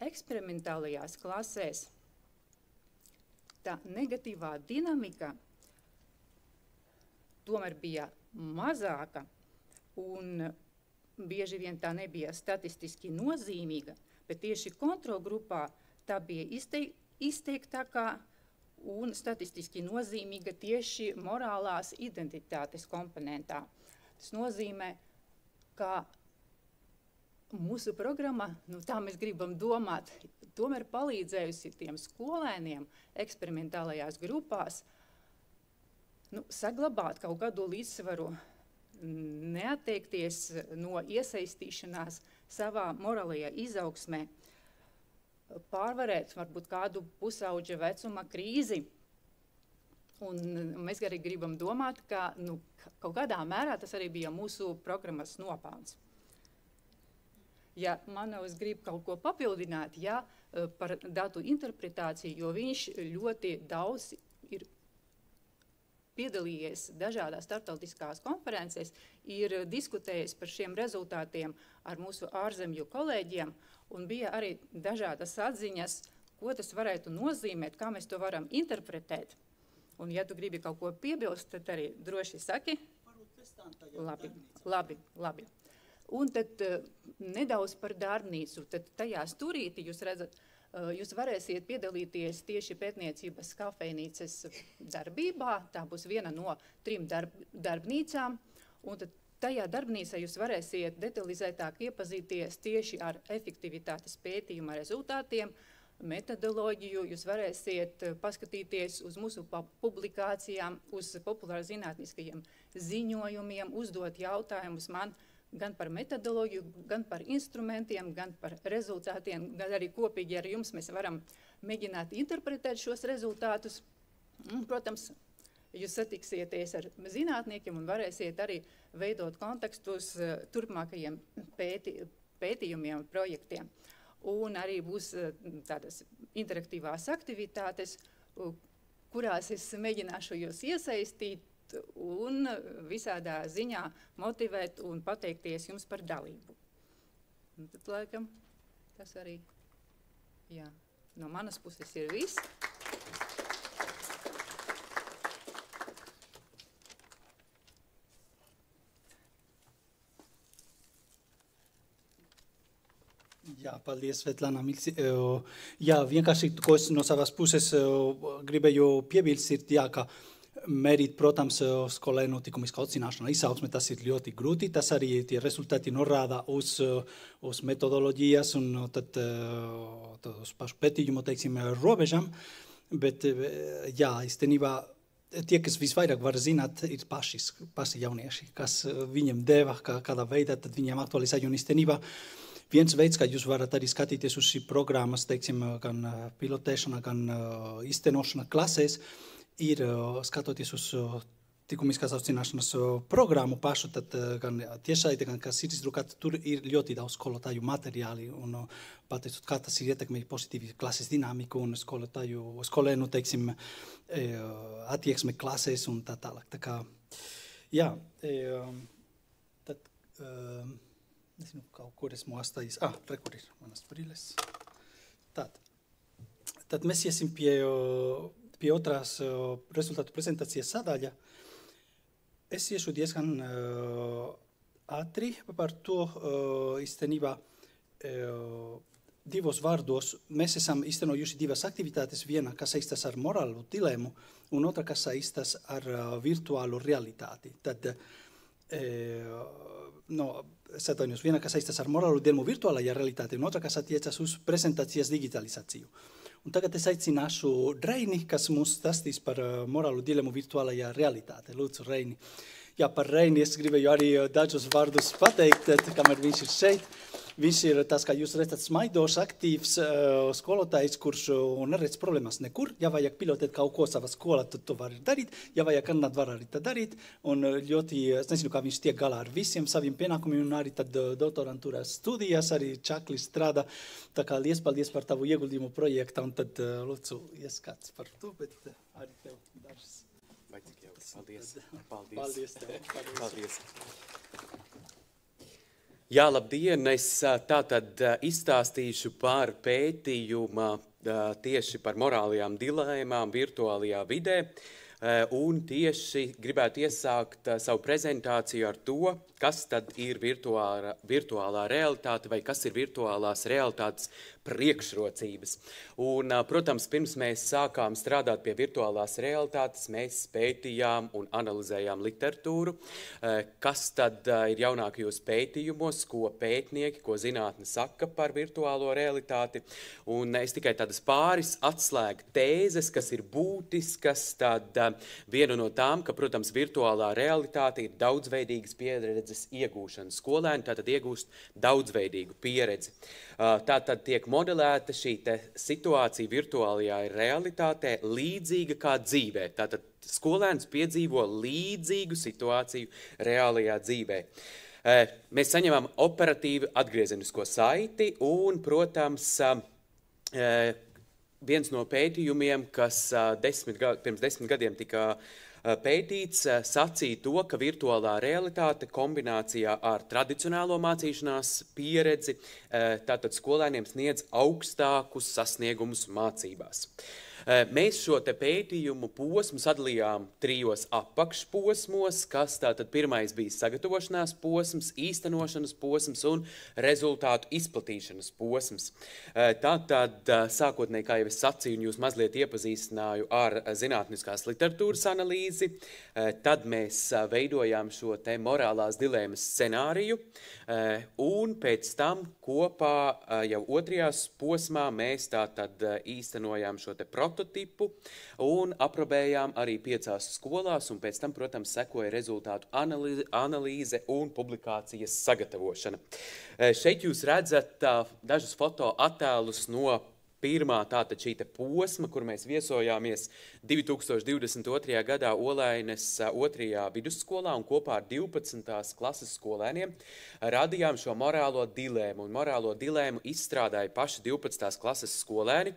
eksperimentālajās klasēs tā negatīvā dinamika tomēr bija mazāka un bieži vien tā nebija statistiski nozīmīga, bet tieši kontrolgrupā tā bija izteiktākā un statistiski nozīmīga tieši morālās identitātes komponentā. Tas nozīmē, ka mūsu programma, tā mēs gribam domāt, tomēr palīdzējusi tiem skolēniem eksperimentālajās grupās saglabāt kaut kādu līdzsvaru, neatteikties no iesaistīšanās savā morālajā izaugsmē, pārvarēt varbūt kādu pusauģa vecuma krīzi. Un mēs arī gribam domāt, ka kaut kādā mērā tas arī bija mūsu programmas nopelns. Ja Manovs grib kaut ko papildināt, par datu interpretāciju, jo viņš ļoti daudz ir piedalījies dažādās starptautiskās konferencēs, ir diskutējis par šiem rezultātiem ar mūsu ārzemju kolēģiem, un bija arī dažādas atziņas, ko tas varētu nozīmēt, kā mēs to varam interpretēt. Un, ja tu gribi kaut ko piebilst, tad arī droši saki. Labi. Un tad nedaudz par darbnīcu. Tad tajā stūrīti jūs redzat, jūs varēsiet piedalīties tieši pētniecības kafejnīcas darbībā. Tā būs viena no 3 darbnīcām. Un tad tajā darbnīcā jūs varēsiet detalizētāk iepazīties tieši ar efektivitātes pētījuma rezultātiem, metodoloģiju, jūs varēsiet paskatīties uz mūsu publikācijām, uz populārzinātniskajiem ziņojumiem, uzdot jautājumus man gan par metodoloģiju, gan par instrumentiem, gan par rezultātiem, gan arī kopīgi ar jums mēs varam mēģināt interpretēt šos rezultātus. Un, protams, jūs satiksieties ar zinātniekiem un varēsiet arī veidot kontekstus turpmākajiem pētījumiem, projektiem. Un arī būs tādas interaktīvās aktivitātes, kurās es mēģināšu jūs iesaistīt un visādā ziņā motivēt un pateikties jums par dalību. Un tad, laikam, tas arī, no manas puses ir viss. Jā, paldies, Svetlana. Jā, vienkārši, ko es no savas puses gribēju piebilst, ir, ka mērīt, protams, skolēnu likumiskā audzināšana izaugsme, tas ir ļoti grūti, tas arī tie rezultāti norāda uz metodoloģijas un tad uz pašu pētījumu, teiksim, robežam, bet, jā, īstenībā tie, kas visvairāk var zināt, ir paši jaunieši, kas viņiem deva, kādā veidā, tad viņiem aktualizēja un īstenībā viens veids, kā jūs varat arī skatīties uz šī programmas, teiksim, gan pilotēšana, gan īstenošana klasēs, ir skatoties uz likumiskās audzināšanas programmu pašu, tad gan tiešsaite, gan kas ir izdrukāta, tur ir ļoti daudz skolotāju materiāli un pateicot, kā tas ir ietekmēji pozitīvi klases dinamiku un skolēnu, teiksim, attieksme klasēs un tā tālāk. Tā kā, jā, tad, nezinu, kaut kur esmu atstājis. Kur ir manas brilles. Tad mēs iesim pie otrās rezultātu prezentācijas sadaļa. Es iešu diezgan ātri par to īstenībā divos vārdos. Mēs esam īstenojuši divas aktivitātes. Viena, kas saistās ar morālu dilemu, un otra, kas saistās ar virtuālu realitāti. Tad Es atvainojos, viena, kas saistās ar morālu dielmu virtuālajā realitātē, un otra, kas attiecas uz prezentācijas digitalizāciju. Un tagad es aicināšu Reini, kas mums stāstīs par morālu dielmu virtuālajā realitātē. Lūdzu, Reini. Jā, par Reini es gribēju arī dažus vārdus pateikt, kamēr viņš ir šeit. Viņš ir tas, kā jūs redzat, smaidošs, aktīvs skolotājs, kurš neredz problēmas nekur. Ja vajag pilotēt kaut ko savā skolā, tad to var darīt. Ja vajag annāt, var arī tā darīt. Un ļoti, es nezinu, kā viņš tiek galā ar visiem saviem pienākumiem, un arī tad doktorantūras studijas arī čakli strādā. Tā kā liels paldies par tavu ieguldījumu projektā, un tad lūdzu ieskats par to, bet arī tev dažas. Vai cik jau? Paldies. Paldies tev. Paldies. Jā, labdien! Es tātad izstāstīšu par pētījuma tieši par morālajām dilēmām virtuālajā vidē, un tieši gribētu iesākt savu prezentāciju ar to, kas tad ir virtuālā realitāte vai kas ir virtuālās realitātes priekšrocības. Un, protams, pirms mēs sākām strādāt pie virtuālās realitātes, mēs pētījām un analizējām literatūru, kas tad ir jaunākajos pētījumos, ko pētnieki, ko zinātne saka par virtuālo realitāti. Un es tikai tādas pāris atslēgu tēzes, kas ir būtiskas, tad viena no tām, ka, protams, virtuālā realitāte ir daudzveidīgas pieredzes iegūšana. Skolēni tātad iegūst daudzveidīgu pieredzi. Tātad tiek modelēta šī situācija virtuālajā realitātē līdzīga kā dzīvē. Tātad skolēns piedzīvo līdzīgu situāciju reālajā dzīvē. Mēs saņemam operatīvu atgriezenisko saiti un, protams, viens no pētījumiem, kas pirms 10 gadiem tika pētīts, sacīja to, ka virtuālā realitāte kombinācijā ar tradicionālo mācīšanās pieredzi tātad skolēniem sniedz augstākus sasniegumus mācībās. Mēs šo te pētījumu posmu sadalījām 3 apakšposmos, kas tātad pirmais bija sagatavošanās posms, īstenošanas posms un rezultātu izplatīšanas posms. Tātad sākotnēji, kā jau es sacīju, jūs mazliet iepazīstināju ar zinātniskās literatūras analīzi, tad mēs veidojām šo te morālās dilēmas scenāriju, un pēc tam kopā jau 2. posmā mēs tātad īstenojām šo te prototipu un aprobējām arī 5 skolās, un pēc tam, protams, sekoja rezultātu analīze un publikācijas sagatavošana. Šeit jūs redzat dažus fotoattēlus no pirmā tātad šī posma, kur mēs viesojāmies 2022. gadā Olaines 2. vidusskolā un kopā ar 12. klases skolēniem radījām šo morālo dilēmu. Un morālo dilēmu izstrādāja paši 12. klases skolēni.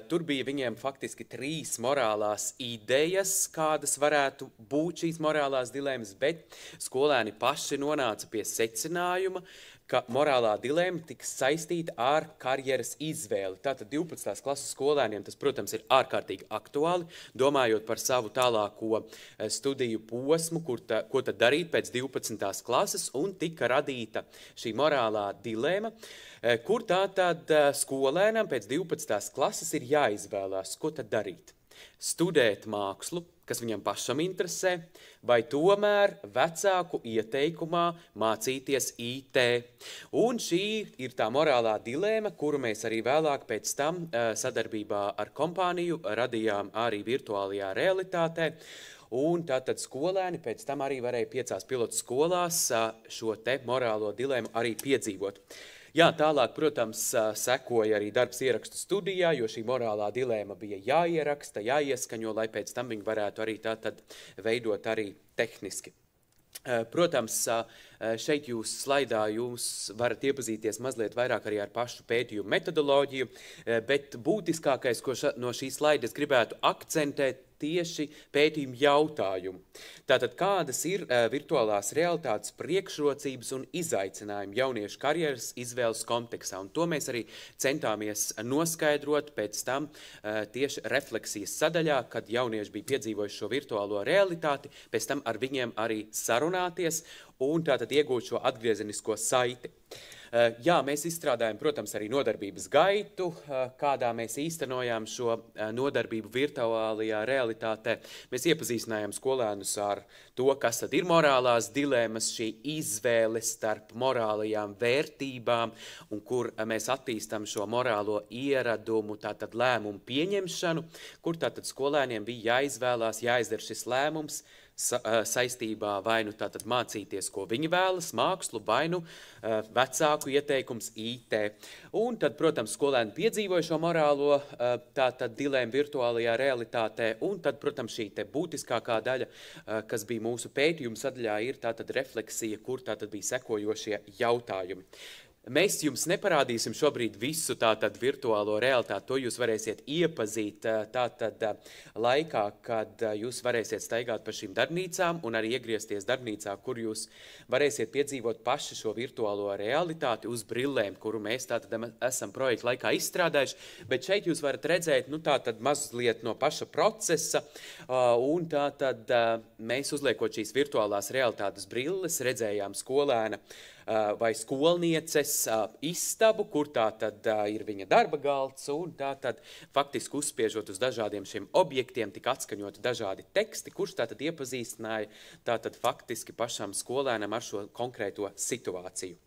Tur bija viņiem faktiski 3 morālās idejas, kādas varētu būt šīs morālās dilēmas, bet skolēni paši nonāca pie secinājuma, ka morālā dilēma tiks saistīta ar karjeras izvēli. Tātad 12. klases skolēniem tas, protams, ir ārkārtīgi aktuāli, domājot par savu tālāko studiju posmu, ko tad darīt pēc 12. klases, un tika radīta šī morālā dilēma, kur tātad skolēnam pēc 12. klases ir jāizvēlās, ko tad darīt. Studēt mākslu, kas viņam pašam interesē, vai tomēr vecāku ieteikumā mācīties IT. Un šī ir tā morālā dilēma, kuru mēs arī vēlāk pēc tam sadarbībā ar kompāniju radījām arī virtuālajā realitātē. Un tātad skolēni pēc tam arī varēja 5 pilotu skolās šo te morālo dilēmu arī piedzīvot. Jā, tālāk, protams, sekoja arī darbs ierakstu studijā, jo šī morālā dilēma bija jāieraksta, jāieskaņo, lai pēc tam viņi varētu arī tātad veidot arī tehniski. Protams, šeit jūs slaidā jūs varat iepazīties mazliet vairāk arī ar pašu pētījumu metodoloģiju, bet būtiskākais, ko no šīs slaidas gribētu akcentēt, tieši pētījumu jautājumu. Tātad, kādas ir virtuālās realitātes priekšrocības un izaicinājumi jauniešu karjeras izvēles kontekstā? Un to mēs arī centāmies noskaidrot pēc tam tieši refleksijas sadaļā, kad jaunieši bija piedzīvojuši šo virtuālo realitāti, pēc tam ar viņiem arī sarunāties un tātad iegūt šo atgriezenisko saiti. Jā, mēs izstrādājam, protams, arī nodarbības gaitu, kādā mēs īstenojām šo nodarbību virtuālajā realitātē. Mēs iepazīstinājām skolēnus ar to, kas tad ir morālās dilemmas, šī izvēle starp morālajām vērtībām un kur mēs attīstam šo morālo ieradumu, tātad lēmumu pieņemšanu, kur tātad skolēniem bija jāizvēlās, jāizdara šis lēmums, saistībā vai nu tātad mācīties, ko viņi vēlas, mākslu, vai nu vecāku ieteikums IT. Un tad, protams, skolēni piedzīvoja šo morālo tātad dilēmu virtuālajā realitātē, un tad, protams, šī te būtiskākā daļa, kas bija mūsu pētījuma sadaļā, ir tātad refleksija, kur tātad bija sekojošie jautājumi. Mēs jums neparādīsim šobrīd visu tātad virtuālo realitāti, to jūs varēsiet iepazīt tātad laikā, kad jūs varēsiet staigāt pa šīm darbnīcām un arī iegriezties darbnīcā, kur jūs varēsiet piedzīvot paši šo virtuālo realitāti uz brillēm, kuru mēs tātad esam projekta laikā izstrādājuši, bet šeit jūs varat redzēt, nu tātad mazliet no paša procesa, un tātad mēs uzliekot šīs virtuālās realitātes brilles, redzējām skolēna vai skolnieces istabu, kur tā tad ir viņa darba galds, un tā tad faktiski uzspiežot uz dažādiem šiem objektiem, tika atskaņoti dažādi teksti, kurš tā tad iepazīstināja tā tad faktiski pašam skolēnam ar šo konkrēto situāciju.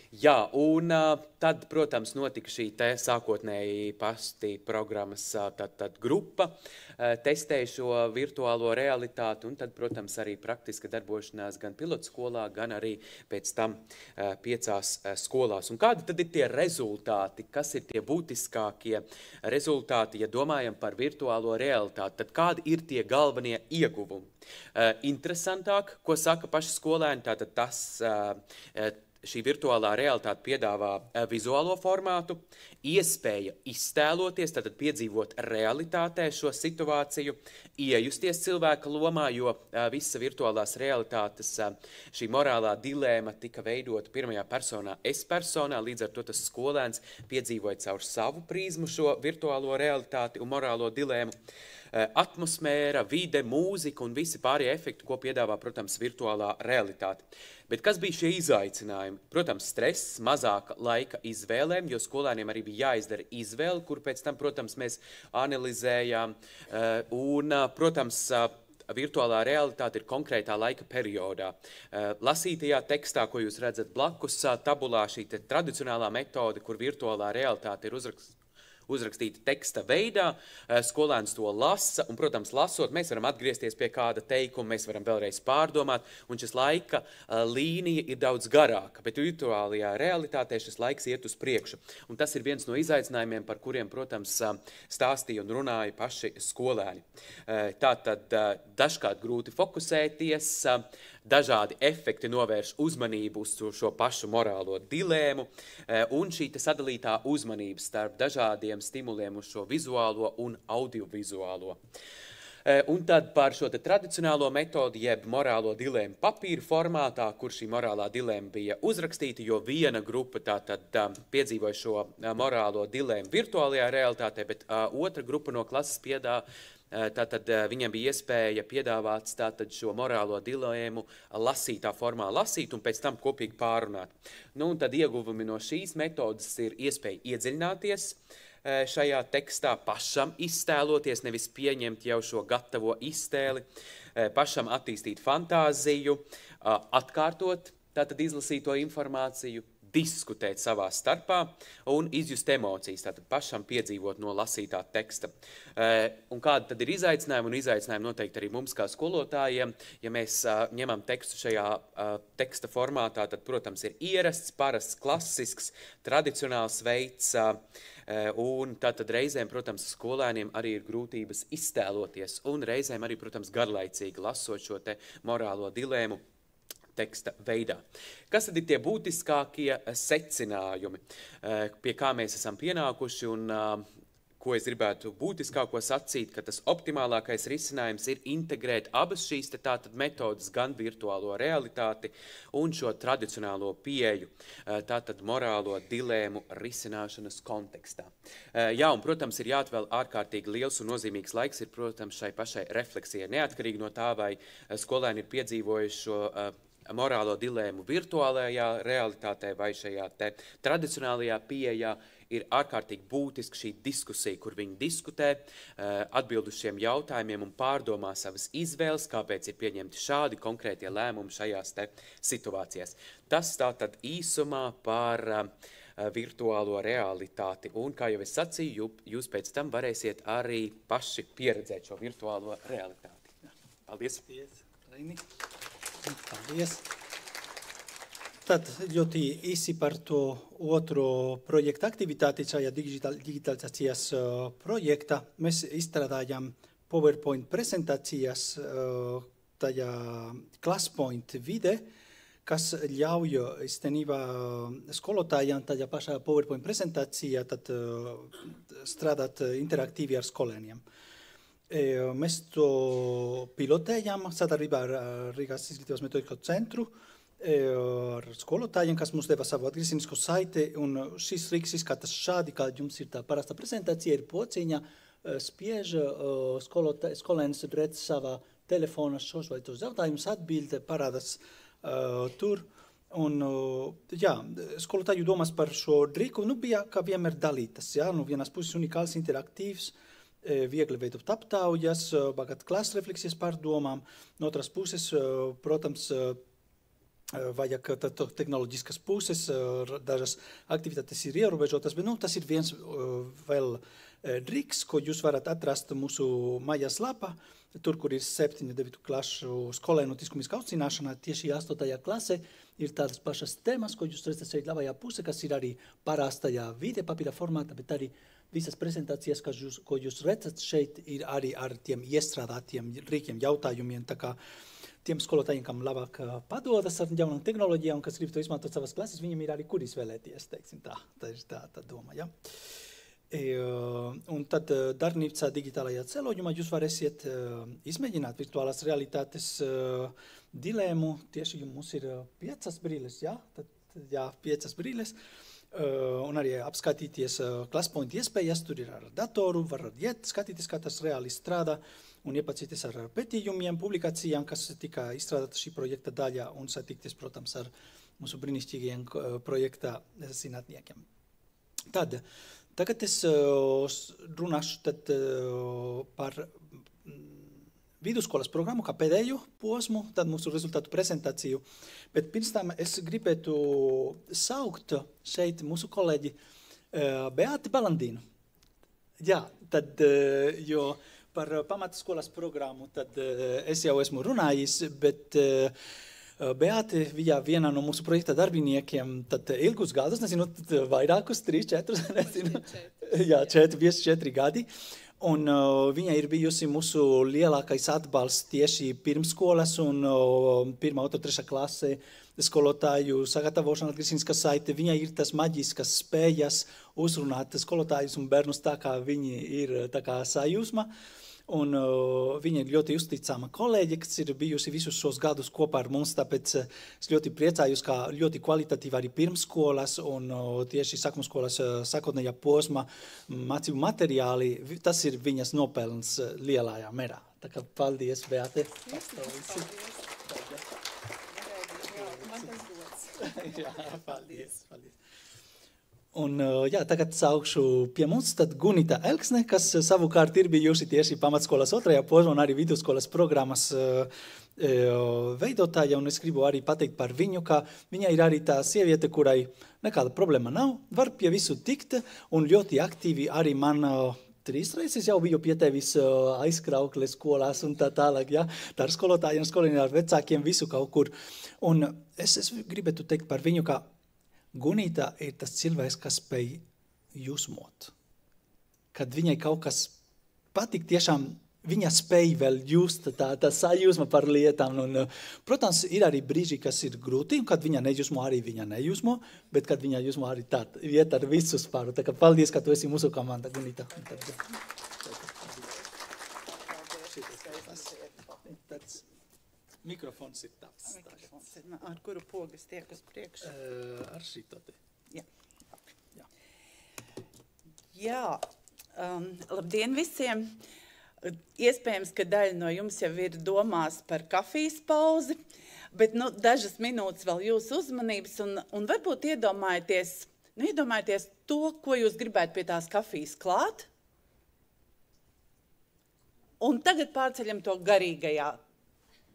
Jā, un tad, protams, notika šī te sākotnēji pasti programmas tad grupa, testēja šo virtuālo realitāti, un tad, protams, arī praktiska darbošanās gan pilotskolā, gan arī pēc tam 5 skolās. Un kādi tad ir tie rezultāti, kas ir tie būtiskākie rezultāti, ja domājam par virtuālo realitāti, tad kādi ir tie galvenie ieguvumi? Interesantāk, ko saka paši skolēni, tātad tas šī virtuālā realitāte piedāvā vizuālo formātu, iespēja iztēloties, tātad piedzīvot realitātē šo situāciju, iejusties cilvēka lomā, jo visa virtuālās realitātes šī morālā dilēma tika veidota pirmajā personā, es personā, līdz ar to tas skolēns piedzīvoja caur savu prizmu šo virtuālo realitāti un morālo dilēmu. Atmosfēra, vide, mūzika un visi pārējie efekti, ko piedāvā, protams, virtuālā realitāte. Bet kas bija šie izaicinājumi? Protams, stress, mazāka laika izvēlēm, jo skolēniem arī bija jāizdara izvēle, kur pēc tam, protams, mēs analizējām. Un, protams, virtuālā realitāte ir konkrētā laika periodā. Lasītajā tekstā, ko jūs redzat blakus, tabulā šī tradicionālā metode, kur virtuālā realitāte ir uzrakstīta teksta veidā, skolēns to lasa, un, protams, lasot, mēs varam atgriezties pie kāda teikuma, mēs varam vēlreiz pārdomāt, un šis laika līnija ir daudz garāka, bet virtuālajā realitātē šis laiks iet uz priekšu. Un tas ir viens no izaicinājumiem, par kuriem, protams, stāstīja un runāja paši skolēni. Tātad dažkārt grūti fokusēties, dažādi efekti novērš uzmanību uz šo pašu morālo dilēmu, un šī sadalītā uzmanība starp dažādiem stimuliem uz šo vizuālo un audiovizuālo. Un tad par šo tradicionālo metodi, jeb morālo dilēmu papīra formātā, kur šī morālā dilēma bija uzrakstīta, jo viena grupa tātad piedzīvoja šo morālo dilēmu virtuālajā realitātē, bet otra grupa no klases tātad viņam bija iespēja piedāvāt tātad šo morālo dilēmu lasītā formā lasīt un pēc tam kopīgi pārunāt. Nu, un tad ieguvumi no šīs metodas ir iespēja iedziļināties šajā tekstā, pašam iztēloties, nevis pieņemt jau šo gatavo iztēli, pašam attīstīt fantāziju, atkārtot tātad izlasīto informāciju, diskutēt savā starpā un izjust emocijas, tātad pašam piedzīvot no lasītā teksta. Un kāda tad ir izaicinājumi? Un izaicinājumi noteikti arī mums kā skolotājiem. Ja mēs ņemam tekstu šajā teksta formātā, tad, protams, ir ierasts, parasts, klasisks, tradicionāls veids, un tātad reizēm, protams, skolēniem arī ir grūtības iztēloties, un reizēm arī, protams, garlaicīgi lasot šo te morālo dilēmu teksta veidā. Kas tad ir tie būtiskākie secinājumi, pie kā mēs esam pienākuši un ko es gribētu būtiskāko sacīt, ka tas optimālākais risinājums ir integrēt abas šīs tātad metodas, gan virtuālo realitāti un šo tradicionālo pieeju, tātad morālo dilēmu risināšanas kontekstā. Jā, un, protams, ir jāatvēl ārkārtīgi liels un nozīmīgs laiks, ir, protams, šai pašai refleksijai, neatkarīgi no tā, vai skolēni ir piedzīvojuši šo morālo dilēmu virtuālajā realitātē vai šajā te tradicionālajā pieejā, ir ārkārtīgi būtiski šī diskusija, kur viņi diskutē, atbild uz šiem jautājumiem un pārdomā savas izvēles, kāpēc ir pieņemti šādi konkrētie lēmumi šajās te situācijās. Tas tātad īsumā par virtuālo realitāti. Un, kā jau es sacīju, jūs pēc tam varēsiet arī paši pieredzēt šo virtuālo realitāti. Paldies! Paldies! Tad ļoti īsi par to otro projekta aktivitāti šajā digitalizācijas projekta. Mēs izstrādājam PowerPoint prezentācijas tajā ClassPoint vide, kas ļauj īstenībā skolotājiem tajā pašā PowerPoint prezentācijā tad strādāt interaktīvi ar skolēniem. Mēs to pilotējam sadarbībā ar Rīgas izglītības metodisko centru, ar skolotājiem, kas mums deva savu atgriezenisko saiti, un šis rīks izskatās šādi, kā jums ir tā parasta prezentācija, ir pociņa, spiež skolēns redz savā telefona šos vai tos jautājumus, atbilde, parādās tur. Un, jā, skolotāju domas par šo rīku, bija kā vienmēr dalītas, jā, vienas puses unikāls, interaktīvs, viegli veidot aptaujas, bagāt klases refleksijas pārdomām, no otras puses, protams, vajag tehnoloģiskas puses, dažas aktivitātes ir ierobežotas, bet tas ir viens vēl rīks, ko jūs varat atrast mūsu mājas lapā, tur, kur ir 7-9 klašu skolēnu tiskumiskā audzināšana, tieši 8. klasē ir tādas pašas tēmas, ko jūs redzat šeit labajā pusē, kas ir arī parastajā vide, papīra formātā, bet arī visas prezentācijas, ko jūs redzat šeit, ir arī ar tiem iestrādātiem rīkiem jautājumiem, tā kā tiem skolotājiem, kam labāk padodas ar jaunām tehnoloģijām, kas grib to izmantot savas klases, viņam ir arī kur izvēlēties, teiksim tā. Tā ir tā doma, ja. Un tad darbnīcā digitālajā ceļojumā jūs varēsiet izmēģināt virtuālās realitātes dilēmu. Tieši mums ir 5 brīles, ja? Tad 5 brīles. Un arī apskatīties ClassPoint iespējas, tur ir ar datoru, var skatīties, kā tas reāli strādā, un iepazīties ar pētījumiem, publikācijām, kas tika izstrādāta šī projekta daļā, un satikties, protams, ar mūsu brīnišķīgiem projekta zinātniekiem. Tagad es runāšu par vidusskolas programmu, kā pēdējo posmu, tad mūsu rezultātu prezentāciju. Bet pirms tam es gribētu saukt šeit mūsu kolēģi Beāti Balandīnu. Jā, tad, jo par pamatskolas programmu tad es jau esmu runājis, bet Beāti bija viena no mūsu projekta darbiniekiem, tad ilgus gadus, nezinu, vairākus, 3, 4, nezinu, jā, 4 gadi. Un viņa ir bijusi mūsu lielākais atbalsts tieši pirmskolas un 1. 2. 3. klase skolotāju sagatavošana atgriezeniskā saite. Viņa ir tas maģiskas spējas uzrunāt skolotājus un bērnus tā, kā viņi ir tā kā sajūsma. Un viņa ir ļoti uzticama kolēģe, kas ir bijusi visus šos gadus kopā ar mums, tāpēc es ļoti priecājos, kā ļoti kvalitatīvi arī pirmskolas un tieši sākumskolas sākotnējā posma mācību materiāli, tas ir viņas nopelns lielajā mērā. Tā kā paldies, Beāte. Paldies. Un tagad saukšu pie mums tad Gunita Elksne, kas savukārt ir bijusi tieši pamatskolas 2. posmā un arī vidusskolas programmas veidotāja, un es gribu arī pateikt par viņu, ka viņa ir arī tā sieviete, kurai nekāda problēma nav, var pie visu tikt, un ļoti aktīvi arī man 3 reizes jau biju pie tevis aizkraukle skolās un tā tālāk, ja, tā ar skolotājiem, skolēniem, ar vecākiem, visu kaut kur. Un es gribētu teikt par viņu, ka Gunita ir tas cilvēks, kas spēj jūsmot. Kad viņai kaut kas patīk, tiešām viņa spēj vēl just tā sajūsma par lietām. Un, protams, ir arī brīži, kas ir grūti, un kad viņa nejūsmo, arī viņa nejūsmo, bet kad viņa jūsmo arī tā iet ar visu spāru. Tā kā paldies, ka tu esi mūsu komanda, Gunita. Mikrofons ir tavs. Ar kuru pogas tiek uz priekšu? Ar šito te. Jā, labdien visiem! Iespējams, ka daļa no jums jau ir domās par kafijas pauzi, bet dažas minūtes vēl jūsu uzmanības un varbūt iedomājieties to, ko jūs gribētu pie tās kafijas klāt. Un tagad pārceļam to garīgajā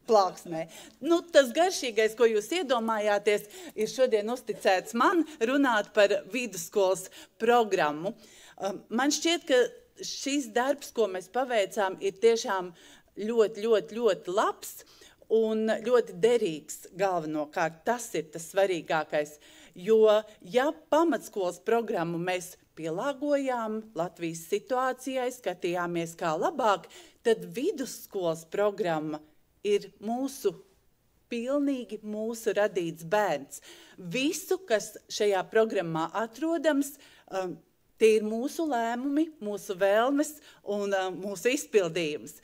plāksnē. Tas garšīgais, ko jūs iedomājāties, ir šodien uzticēts man runāt par vidusskolas programmu. Man šķiet, ka šis darbs, ko mēs paveicām, ir tiešām ļoti, ļoti, ļoti labs un ļoti derīgs galvenokārt. Tas ir tas svarīgākais, jo ja pamatskolas programmu mēs pielāgojām Latvijas situācijai, skatījāmies kā labāk, tad vidusskolas programma ir pilnīgi mūsu radīts bērns. Visu, kas šajā programmā atrodams, tie ir mūsu lēmumi, mūsu vēlmes un mūsu izpildījums.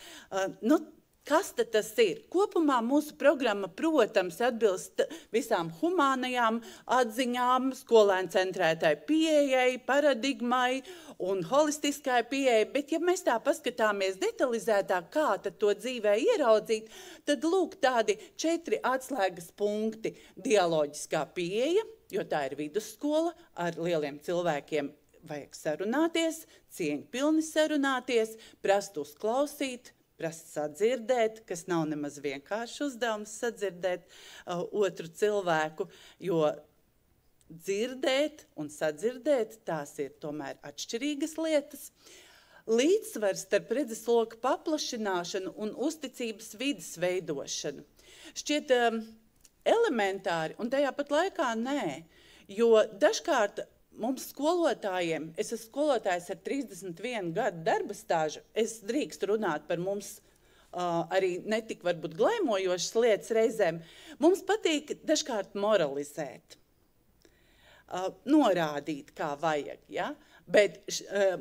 Kas tad tas ir? Kopumā mūsu programma, protams, atbilst visām humānajām atziņām, skolēnu centrētai pieejai, paradigmai un holistiskai pieejai, bet ja mēs tā paskatāmies detalizētāk, kā tad to dzīvē ieraudzīt, tad lūk tādi 4 atslēgas punkti. Dialoģiskā pieeja, jo tā ir vidusskola, ar lieliem cilvēkiem vajag sarunāties, cieņpilni sarunāties, prast uzklausīt, prast sadzirdēt, kas nav nemaz vienkārši uzdevums sadzirdēt otru cilvēku, jo dzirdēt un sadzirdēt, tās ir tomēr atšķirīgas lietas. Līdzsvars starp redzesloka paplašināšanu un uzticības vides veidošanu. Šķiet elementāri, un tajā pat laikā nē, jo dažkārt mums skolotājiem, es esmu skolotājs ar 31 gadu darba stāžu, es drīkstu runāt par mums arī netik varbūt glaimojošas lietas reizēm. Mums patīk dažkārt moralizēt, norādīt, kā vajag, ja? Bet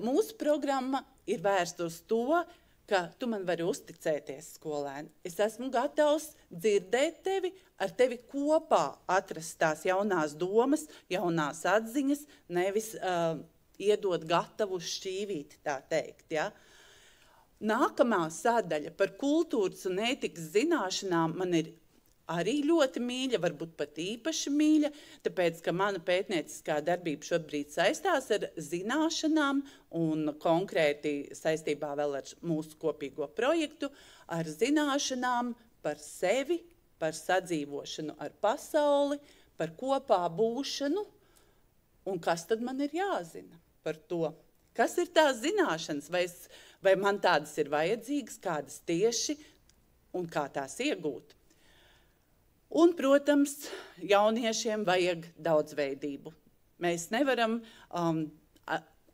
mūsu programma ir vērsta uz to, ka tu man vari uzticēties, skolēni. Es esmu gatavs dzirdēt tevi, ar tevi kopā atrast tās jaunās domas, jaunās atziņas, nevis iedot gatavu šķīvīti, tā teikt. Ja? Nākamā sadaļa par kultūras un ētikas zināšanām man ir arī ļoti mīļa, varbūt pat īpaši mīļa, tāpēc, ka mana pētnieciskā darbība šobrīd saistās ar zināšanām un konkrēti saistībā vēl ar mūsu kopīgo projektu, ar zināšanām par sevi, par sadzīvošanu ar pasauli, par kopā būšanu, un kas tad man ir jāzina par to? Kas ir tās zināšanas, vai man tādas ir vajadzīgas, kādas tieši, un kā tās iegūt? Un, protams, jauniešiem vajag daudzveidību. Mēs nevaram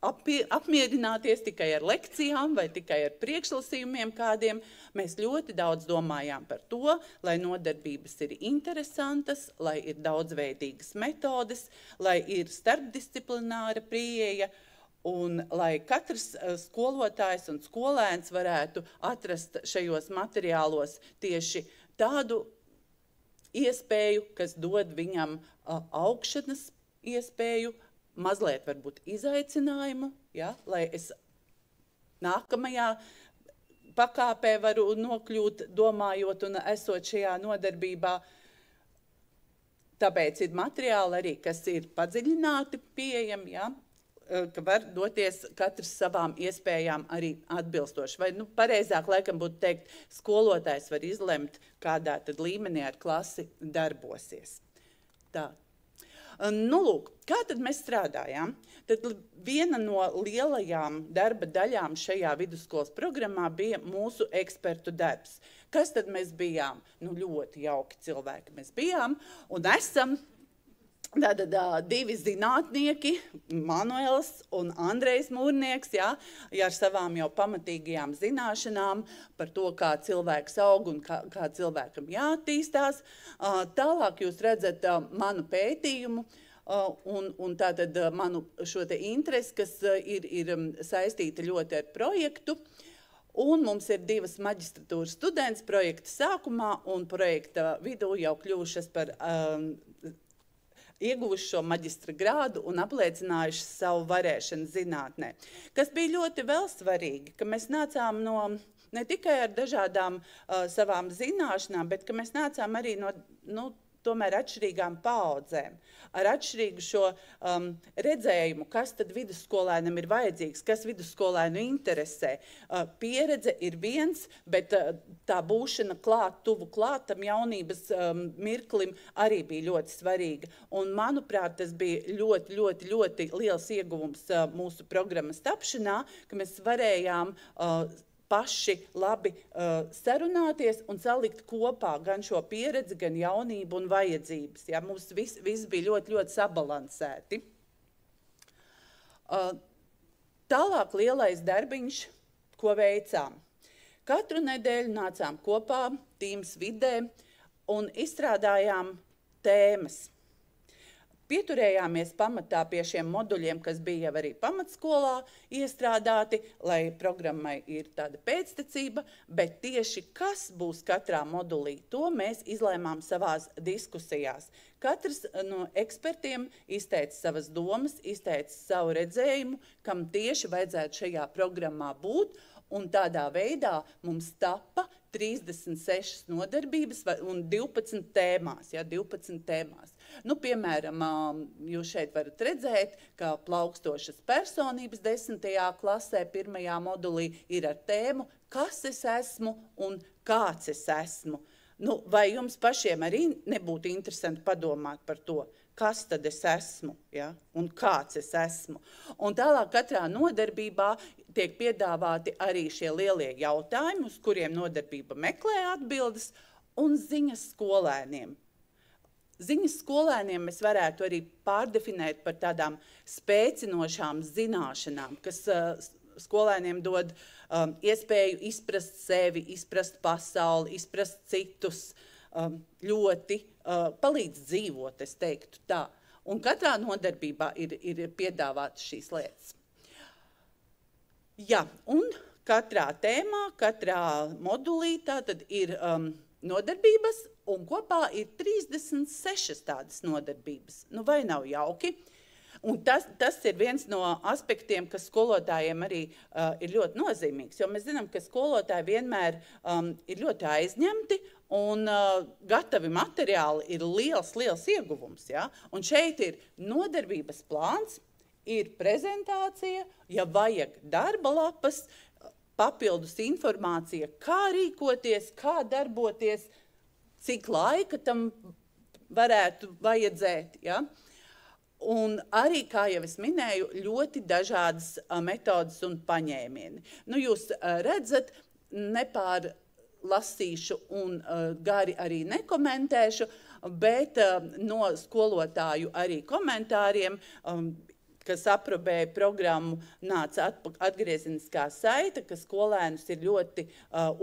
apmierināties tikai ar lekcijām vai tikai ar priekšlasījumiem kādiem. Mēs ļoti daudz domājām par to, lai nodarbības ir interesantas, lai ir daudzveidīgas metodes, lai ir starpdisciplināra pieeja, un lai katrs skolotājs un skolēns varētu atrast šajos materiālos tieši tādu iespēju, kas dod viņam augšanas iespēju, mazliet varbūt izaicinājumu, ja, lai es nākamajā pakāpē varu nokļūt, domājot un esot šajā nodarbībā. Tāpēc ir materiāli arī, kas ir padziļināti pieejami, ja, ka var doties katrs savām iespējām arī atbilstoši. Vai, pareizāk laikam būtu teikt, skolotājs var izlemt, kādā tad līmenī ar klasi darbosies. Tā. Lūk, kā tad mēs strādājām? Tad viena no lielajām darba daļām šajā vidusskolas programmā bija mūsu ekspertu darbs. Kas tad mēs bijām? Ļoti jauki cilvēki mēs bijām un esam. Tātad 2 zinātnieki, Manuels un Andrejs Mūrnieks, ja, ar savām jau pamatīgajām zināšanām par to, kā cilvēks aug un kā cilvēkam jāattīstās. Tālāk jūs redzat manu pētījumu un tātad manu šo te interesi, kas ir saistīta ļoti ar projektu. Un mums ir 2 maģistratūras students projekta sākumā un projekta vidū jau kļuvušas par ieguvuši šo maģistra grādu un apliecinājuši savu varēšanu zinātnē. Kas bija ļoti vēl svarīgi, ka mēs nācām no ne tikai ar dažādām savām zināšanām, bet ka mēs nācām arī no tomēr atšķirīgām paaudzēm, ar atšķirīgu šo redzējumu, kas tad vidusskolēnam ir vajadzīgs, kas vidusskolēnu interesē. Pieredze ir viens, bet tā būšana tuvu klātam jaunības mirklim arī bija ļoti svarīga. Un, manuprāt, tas bija ļoti liels ieguvums mūsu programmas tapšanā, ka mēs varējām paši labi sarunāties un salikt kopā gan šo pieredzi, gan jaunību un vajadzības. Ja? Mums viss bija ļoti sabalansēti. Tālāk lielais darbiņš, ko veicām. Katru nedēļu nācām kopā, Teams vidē, un izstrādājām tēmas. Pieturējāmies pamatā pie šiem moduļiem, kas bija jau arī pamatskolā iestrādāti, lai programmai ir tāda pēctecība, bet tieši kas būs katrā modulī, to mēs izlēmām savās diskusijās. Katrs no ekspertiem izteica savas domas, izteica savu redzējumu, kam tieši vajadzētu šajā programmā būt, un tādā veidā mums tapa 36 nodarbības un 12 tēmās, ja, 12 tēmās. Nu, piemēram, jūs šeit varat redzēt, ka plaukstošas personības 10. klasē, 1. modulī ir ar tēmu, kas es esmu un kāds es esmu. Nu, vai jums pašiem arī nebūtu interesanti padomāt par to, kas tad es esmu, ja, un kāds es esmu? Un tālāk katrā nodarbībā tiek piedāvāti arī šie lielie jautājumi, uz kuriem nodarbība meklē atbildes, un ziņas skolēniem. Ziņas skolēniem mēs varētu arī pārdefinēt par tādām spēcinošām zināšanām, kas skolēniem dod iespēju izprast sevi, izprast pasauli, izprast citus, ļoti palīdz dzīvot, es teiktu tā. Un katrā nodarbībā ir piedāvātas šīs lietas. Jā, un katrā tēmā, katrā modulī tātad ir nodarbības, un kopā ir 36 tādas nodarbības. Nu, vai nav jauki? Un tas ir viens no aspektiem, kas skolotājiem arī ir ļoti nozīmīgs, jo mēs zinām, ka skolotāji vienmēr ir ļoti aizņemti, un gatavi materiāli ir liels ieguvums. Ja? Un šeit ir nodarbības plāns, ir prezentācija, ja vajag darba lapas, papildus informācija, kā rīkoties, kā darboties, cik laika tam varētu vajadzēt. Ja? Un arī, kā jau es minēju, ļoti dažādas metodas un paņēmieni. Nu, jūs redzat, nepārlasīšu un gari arī nekomentēšu, bet no skolotāju arī komentāriem, kas aprobēja programmu, nāca atgriezeniskā saite, ka skolēnus ir ļoti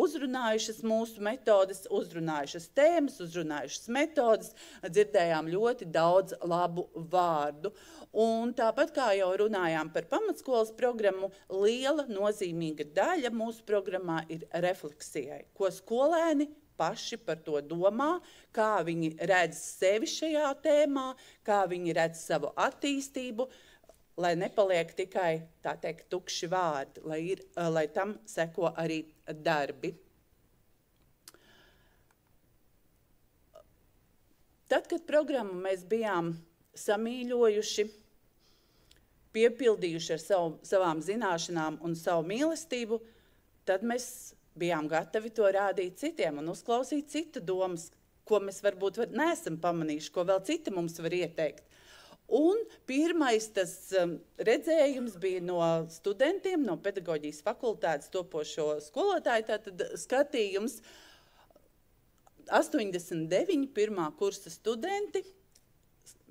uzrunājušas mūsu metodes, uzrunājušas tēmas, uzrunājušas metodes, dzirdējām ļoti daudz labu vārdu. Un tāpat kā jau runājām par pamatskolas programmu, liela nozīmīga daļa mūsu programmā ir refleksijai, ko skolēni paši par to domā, kā viņi redz sevi šajā tēmā, kā viņi redz savu attīstību, lai nepaliek tikai, tā teikt, tukši vārdi, lai tam seko arī darbi. Tad, kad programmu mēs bijām samīļojuši, piepildījuši ar savām zināšanām un savu mīlestību, tad mēs bijām gatavi to rādīt citiem un uzklausīt citu domas, ko mēs varbūt neesam pamanījuši, ko vēl citi mums var ieteikt. Un pirmais tas redzējums bija no studentiem, no pedagoģijas fakultātes topošo skolotāju, tātad skatījums 89 pirmā kursa studenti.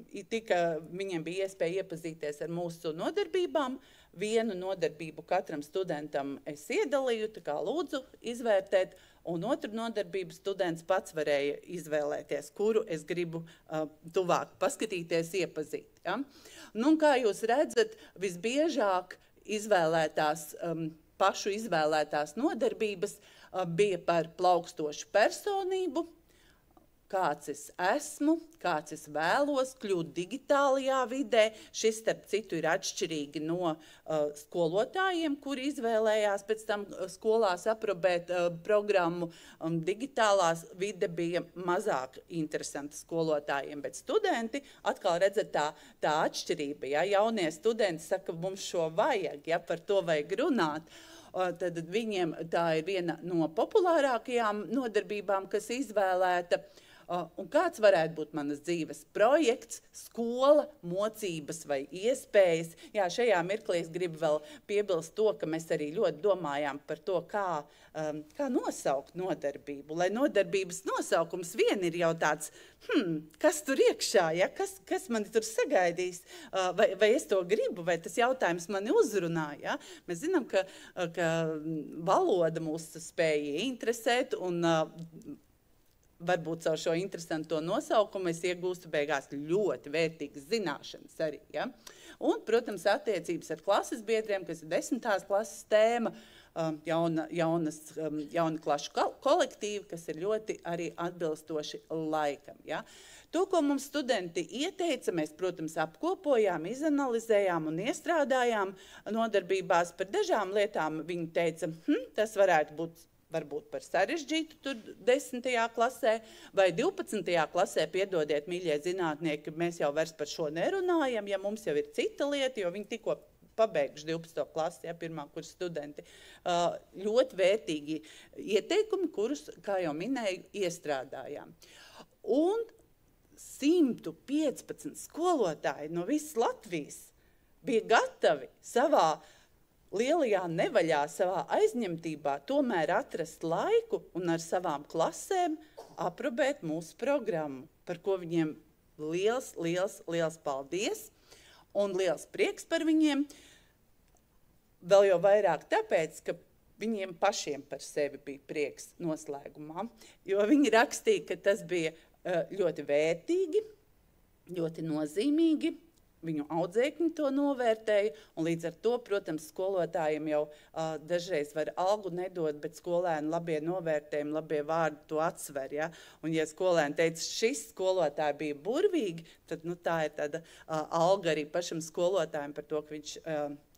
Viņiem bija iespēja iepazīties ar mūsu nodarbībām. Vienu nodarbību katram studentam es iedalīju, tā kā lūdzu izvērtēt, un otru nodarbību students pats varēja izvēlēties, kuru es gribu tuvāk paskatīties, iepazīt. Ja? Nu, kā jūs redzat, visbiežāk pašu izvēlētās nodarbības bija par plaukstošu personību, kāds es esmu, kāds es vēlos kļūt digitālajā vidē. Šis, starp citu, ir atšķirīgi no skolotājiem, kuri izvēlējās pēc tam skolās aprobēt programmu. Digitālās vide bija mazāk interesanta skolotājiem, bet studenti, atkal redzat tā atšķirība. Ja? Jaunie studenti saka, mums šo vajag, ja? Par to vajag runāt. Tad viņiem tā ir viena no populārākajām nodarbībām, kas izvēlēta. Un kāds varētu būt manas dzīves projekts, skola, mocības vai iespējas? Jā, šajā mirklī es gribu vēl piebilst to, ka mēs arī ļoti domājām par to, kā nosaukt nodarbību. Lai nodarbības nosaukums vien ir jau tāds, kas tur iekšā, ja? Kas mani tur sagaidīs, vai es to gribu, vai tas jautājums mani uzrunā. Ja? Mēs zinām, ka valoda mūs spēja interesēt un varbūt caur šo interesanto nosaukumu es iegūstu beigās ļoti vērtīgas zināšanas arī. Ja? Un, protams, attiecības ar klases biedriem, kas ir 10. klases tēma, jauna klašu kolektīvi, kas ir ļoti arī atbilstoši laikam. Ja? To, ko mums studenti ieteica, mēs, protams, apkopojām, izanalizējām un iestrādājām nodarbībās. Par dažām lietām viņi teica, tas varētu būt varbūt par sarežģītu tur 10. klasē vai 12. klasē, piedodiet, mīļie zinātnieki, mēs jau vairs par šo nerunājam, ja mums jau ir cita lieta, jo viņi tikko pabeiguši 12. klasi, ja, pirmā kursa studenti. Ļoti vērtīgi ieteikumi, kurus, kā jau minēju, iestrādājām. Un 115 skolotāji no visas Latvijas bija gatavi savā lielajā nevaļā, savā aizņemtībā tomēr atrast laiku un ar savām klasēm aprobēt mūsu programmu, par ko viņiem liels paldies un liels prieks par viņiem. Vēl jau vairāk tāpēc, ka viņiem pašiem par sevi bija prieks noslēgumā, jo viņi rakstīja, ka tas bija ļoti vērtīgi, ļoti nozīmīgi. Viņu audzēkņi to novērtēja, un līdz ar to, protams, skolotājiem jau dažreiz var algu nedot, bet skolēni labie novērtējumi, labie vārdi to atsver. Ja? Un ja skolēni teica, šis skolotāji bija burvīgi, tad tā ir tāda alga arī pašam skolotājiem par to, ka viņš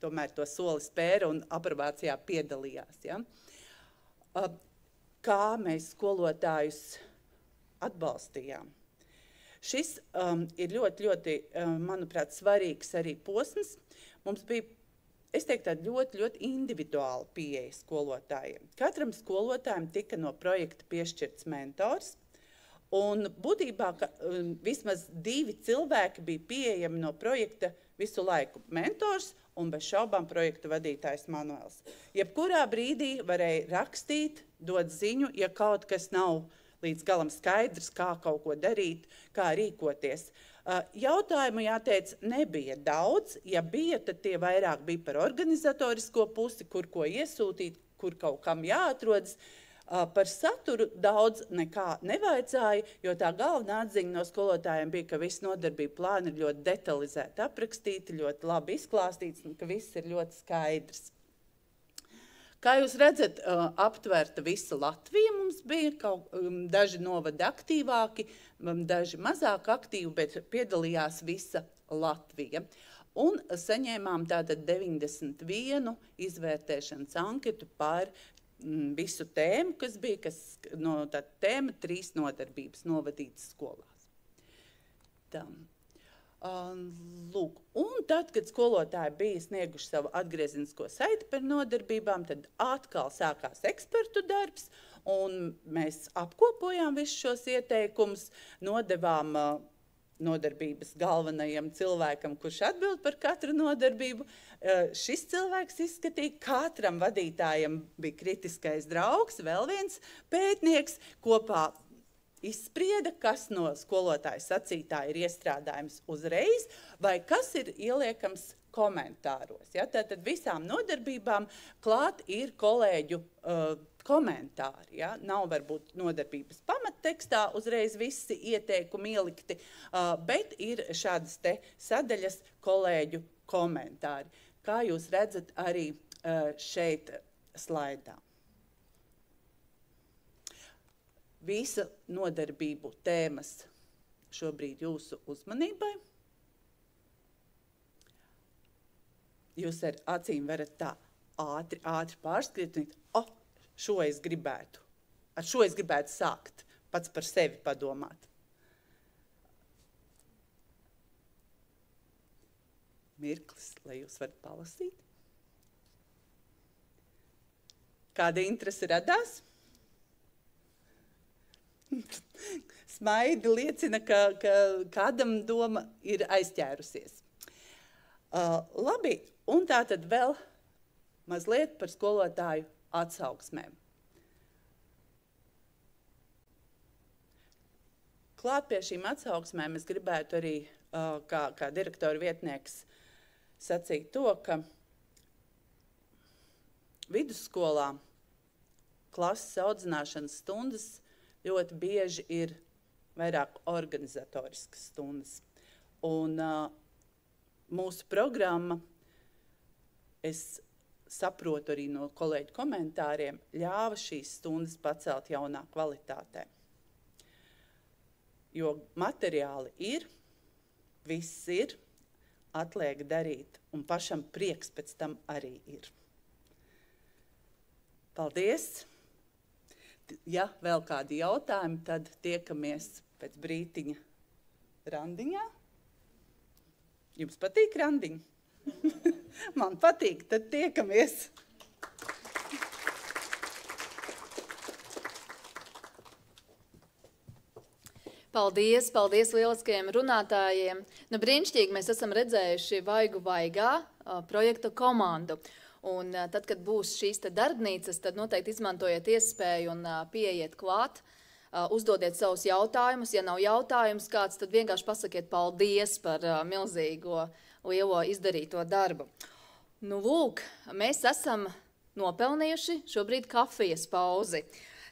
tomēr to soli spēra un aprobācijā piedalījās. Ja? Kā mēs skolotājus atbalstījām? Šis ir ļoti, manuprāt, svarīgs arī posms. Mums bija, es teiktu, tāda ļoti individuāla pieeja skolotājiem. Katram skolotājiem tika no projekta piešķirts mentors, un būtībā vismaz 2 cilvēki bija pieejami no projekta visu laiku. Mentors un bez šaubām projekta vadītājs Manuels. Jebkurā brīdī varēja rakstīt, dot ziņu, ja kaut kas nav līdz galam skaidrs, kā kaut ko darīt, kā rīkoties. Jautājumu, jāteic, nebija daudz. Ja bija, tad tie vairāk bija par organizatorisko pusi, kur ko iesūtīt, kur kaut kam jāatrodas. Par saturu daudz nekā nevajadzēja, jo tā galvenā atziņa no skolotājiem bija, ka visi nodarbību plāni ir ļoti detalizēti aprakstīti, ļoti labi izklāstīts un ka viss ir ļoti skaidrs. Kā jūs redzat, aptverta visa Latvija mums bija, daži novadi aktīvāki, daži mazāk aktīvi, bet piedalījās visa Latvija. Un saņēmām tātad 91 izvērtēšanas anketu par visu tēmu, kas bija, no tā tēma 3 nodarbības novadītas skolās. Lūk, un tad, kad skolotāji bija snieguši savu atgriezenisko saiti par nodarbībām, tad atkal sākās ekspertu darbs, un mēs apkopojām visus šos ieteikumus, nodevām nodarbības galvenajam cilvēkam, kurš atbild par katru nodarbību. Šis cilvēks izskatīja, katram vadītājam bija kritiskais draugs, vēl viens pētnieks kopā izsprieda, kas no skolotāja sacītā ir iestrādājums uzreiz, vai kas ir ieliekams komentāros. Ja? Tātad visām nodarbībām klāt ir kolēģu komentāri. Ja? Nav varbūt nodarbības pamattekstā uzreiz visi ieteikumi ielikti, bet ir šādas te sadaļas kolēģu komentāri. Kā jūs redzat arī šeit slaidā. visa nodarbību tēmas šobrīd jūsu uzmanībai. Jūs ar acīm varat tā ātri pārskriet un šo es gribētu. Ar šo es gribētu sākt, pats par sevi padomāt. Mirklis, lai jūs varat palasīt. Kāda interese radās? Smaidi liecina, ka kādam doma ir aizķērusies. Labi, un tā tad vēl mazliet par skolotāju atsauksmēm. Klāt pie šīm atsauksmēm es gribētu arī, kā direktora vietnieks, sacīt to, ka vidusskolā klases audzināšanas stundas ļoti bieži ir vairāk organizatoriskas stundas. Un mūsu programma, es saprotu arī no kolēģu komentāriem, ļāva šīs stundas pacelt jaunā kvalitātē. Jo materiāli ir, viss ir, atliek darīt, un pašam prieks pēc tam arī ir. Paldies! Ja vēl kādi jautājumi, tad tiekamies pēc brītiņa randiņā. Jums patīk randiņi? Man patīk, tad tiekamies! Paldies, paldies lieliskajiem runātājiem. Nu, brīnišķīgi mēs esam redzējuši Vaigu vaigā projektu komandu. Un tad, kad būs šīs te darbnīcas, tad noteikti izmantojiet iespēju un pieiet klāt, uzdodiet savus jautājumus. Ja nav jautājums kāds, tad vienkārši pasakiet paldies par milzīgo, lielo izdarīto darbu. Nu, lūk, mēs esam nopelnījuši šobrīd kafijas pauzi.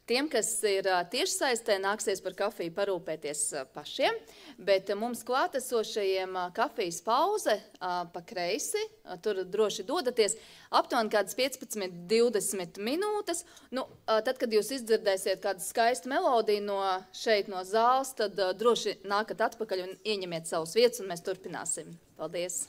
Tiem, kas ir tiešsaistē, nāksies par kafiju parūpēties pašiem, bet mums klātesošajiem kafijas pauze pa kreisi, tur droši dodaties, aptuveni kādas 15-20 minūtes. Nu, tad, kad jūs izdzirdēsiet kādu skaistu melodiju no šeit no zāles, tad droši nākat atpakaļ un ieņemiet savus vietas, un mēs turpināsim. Paldies!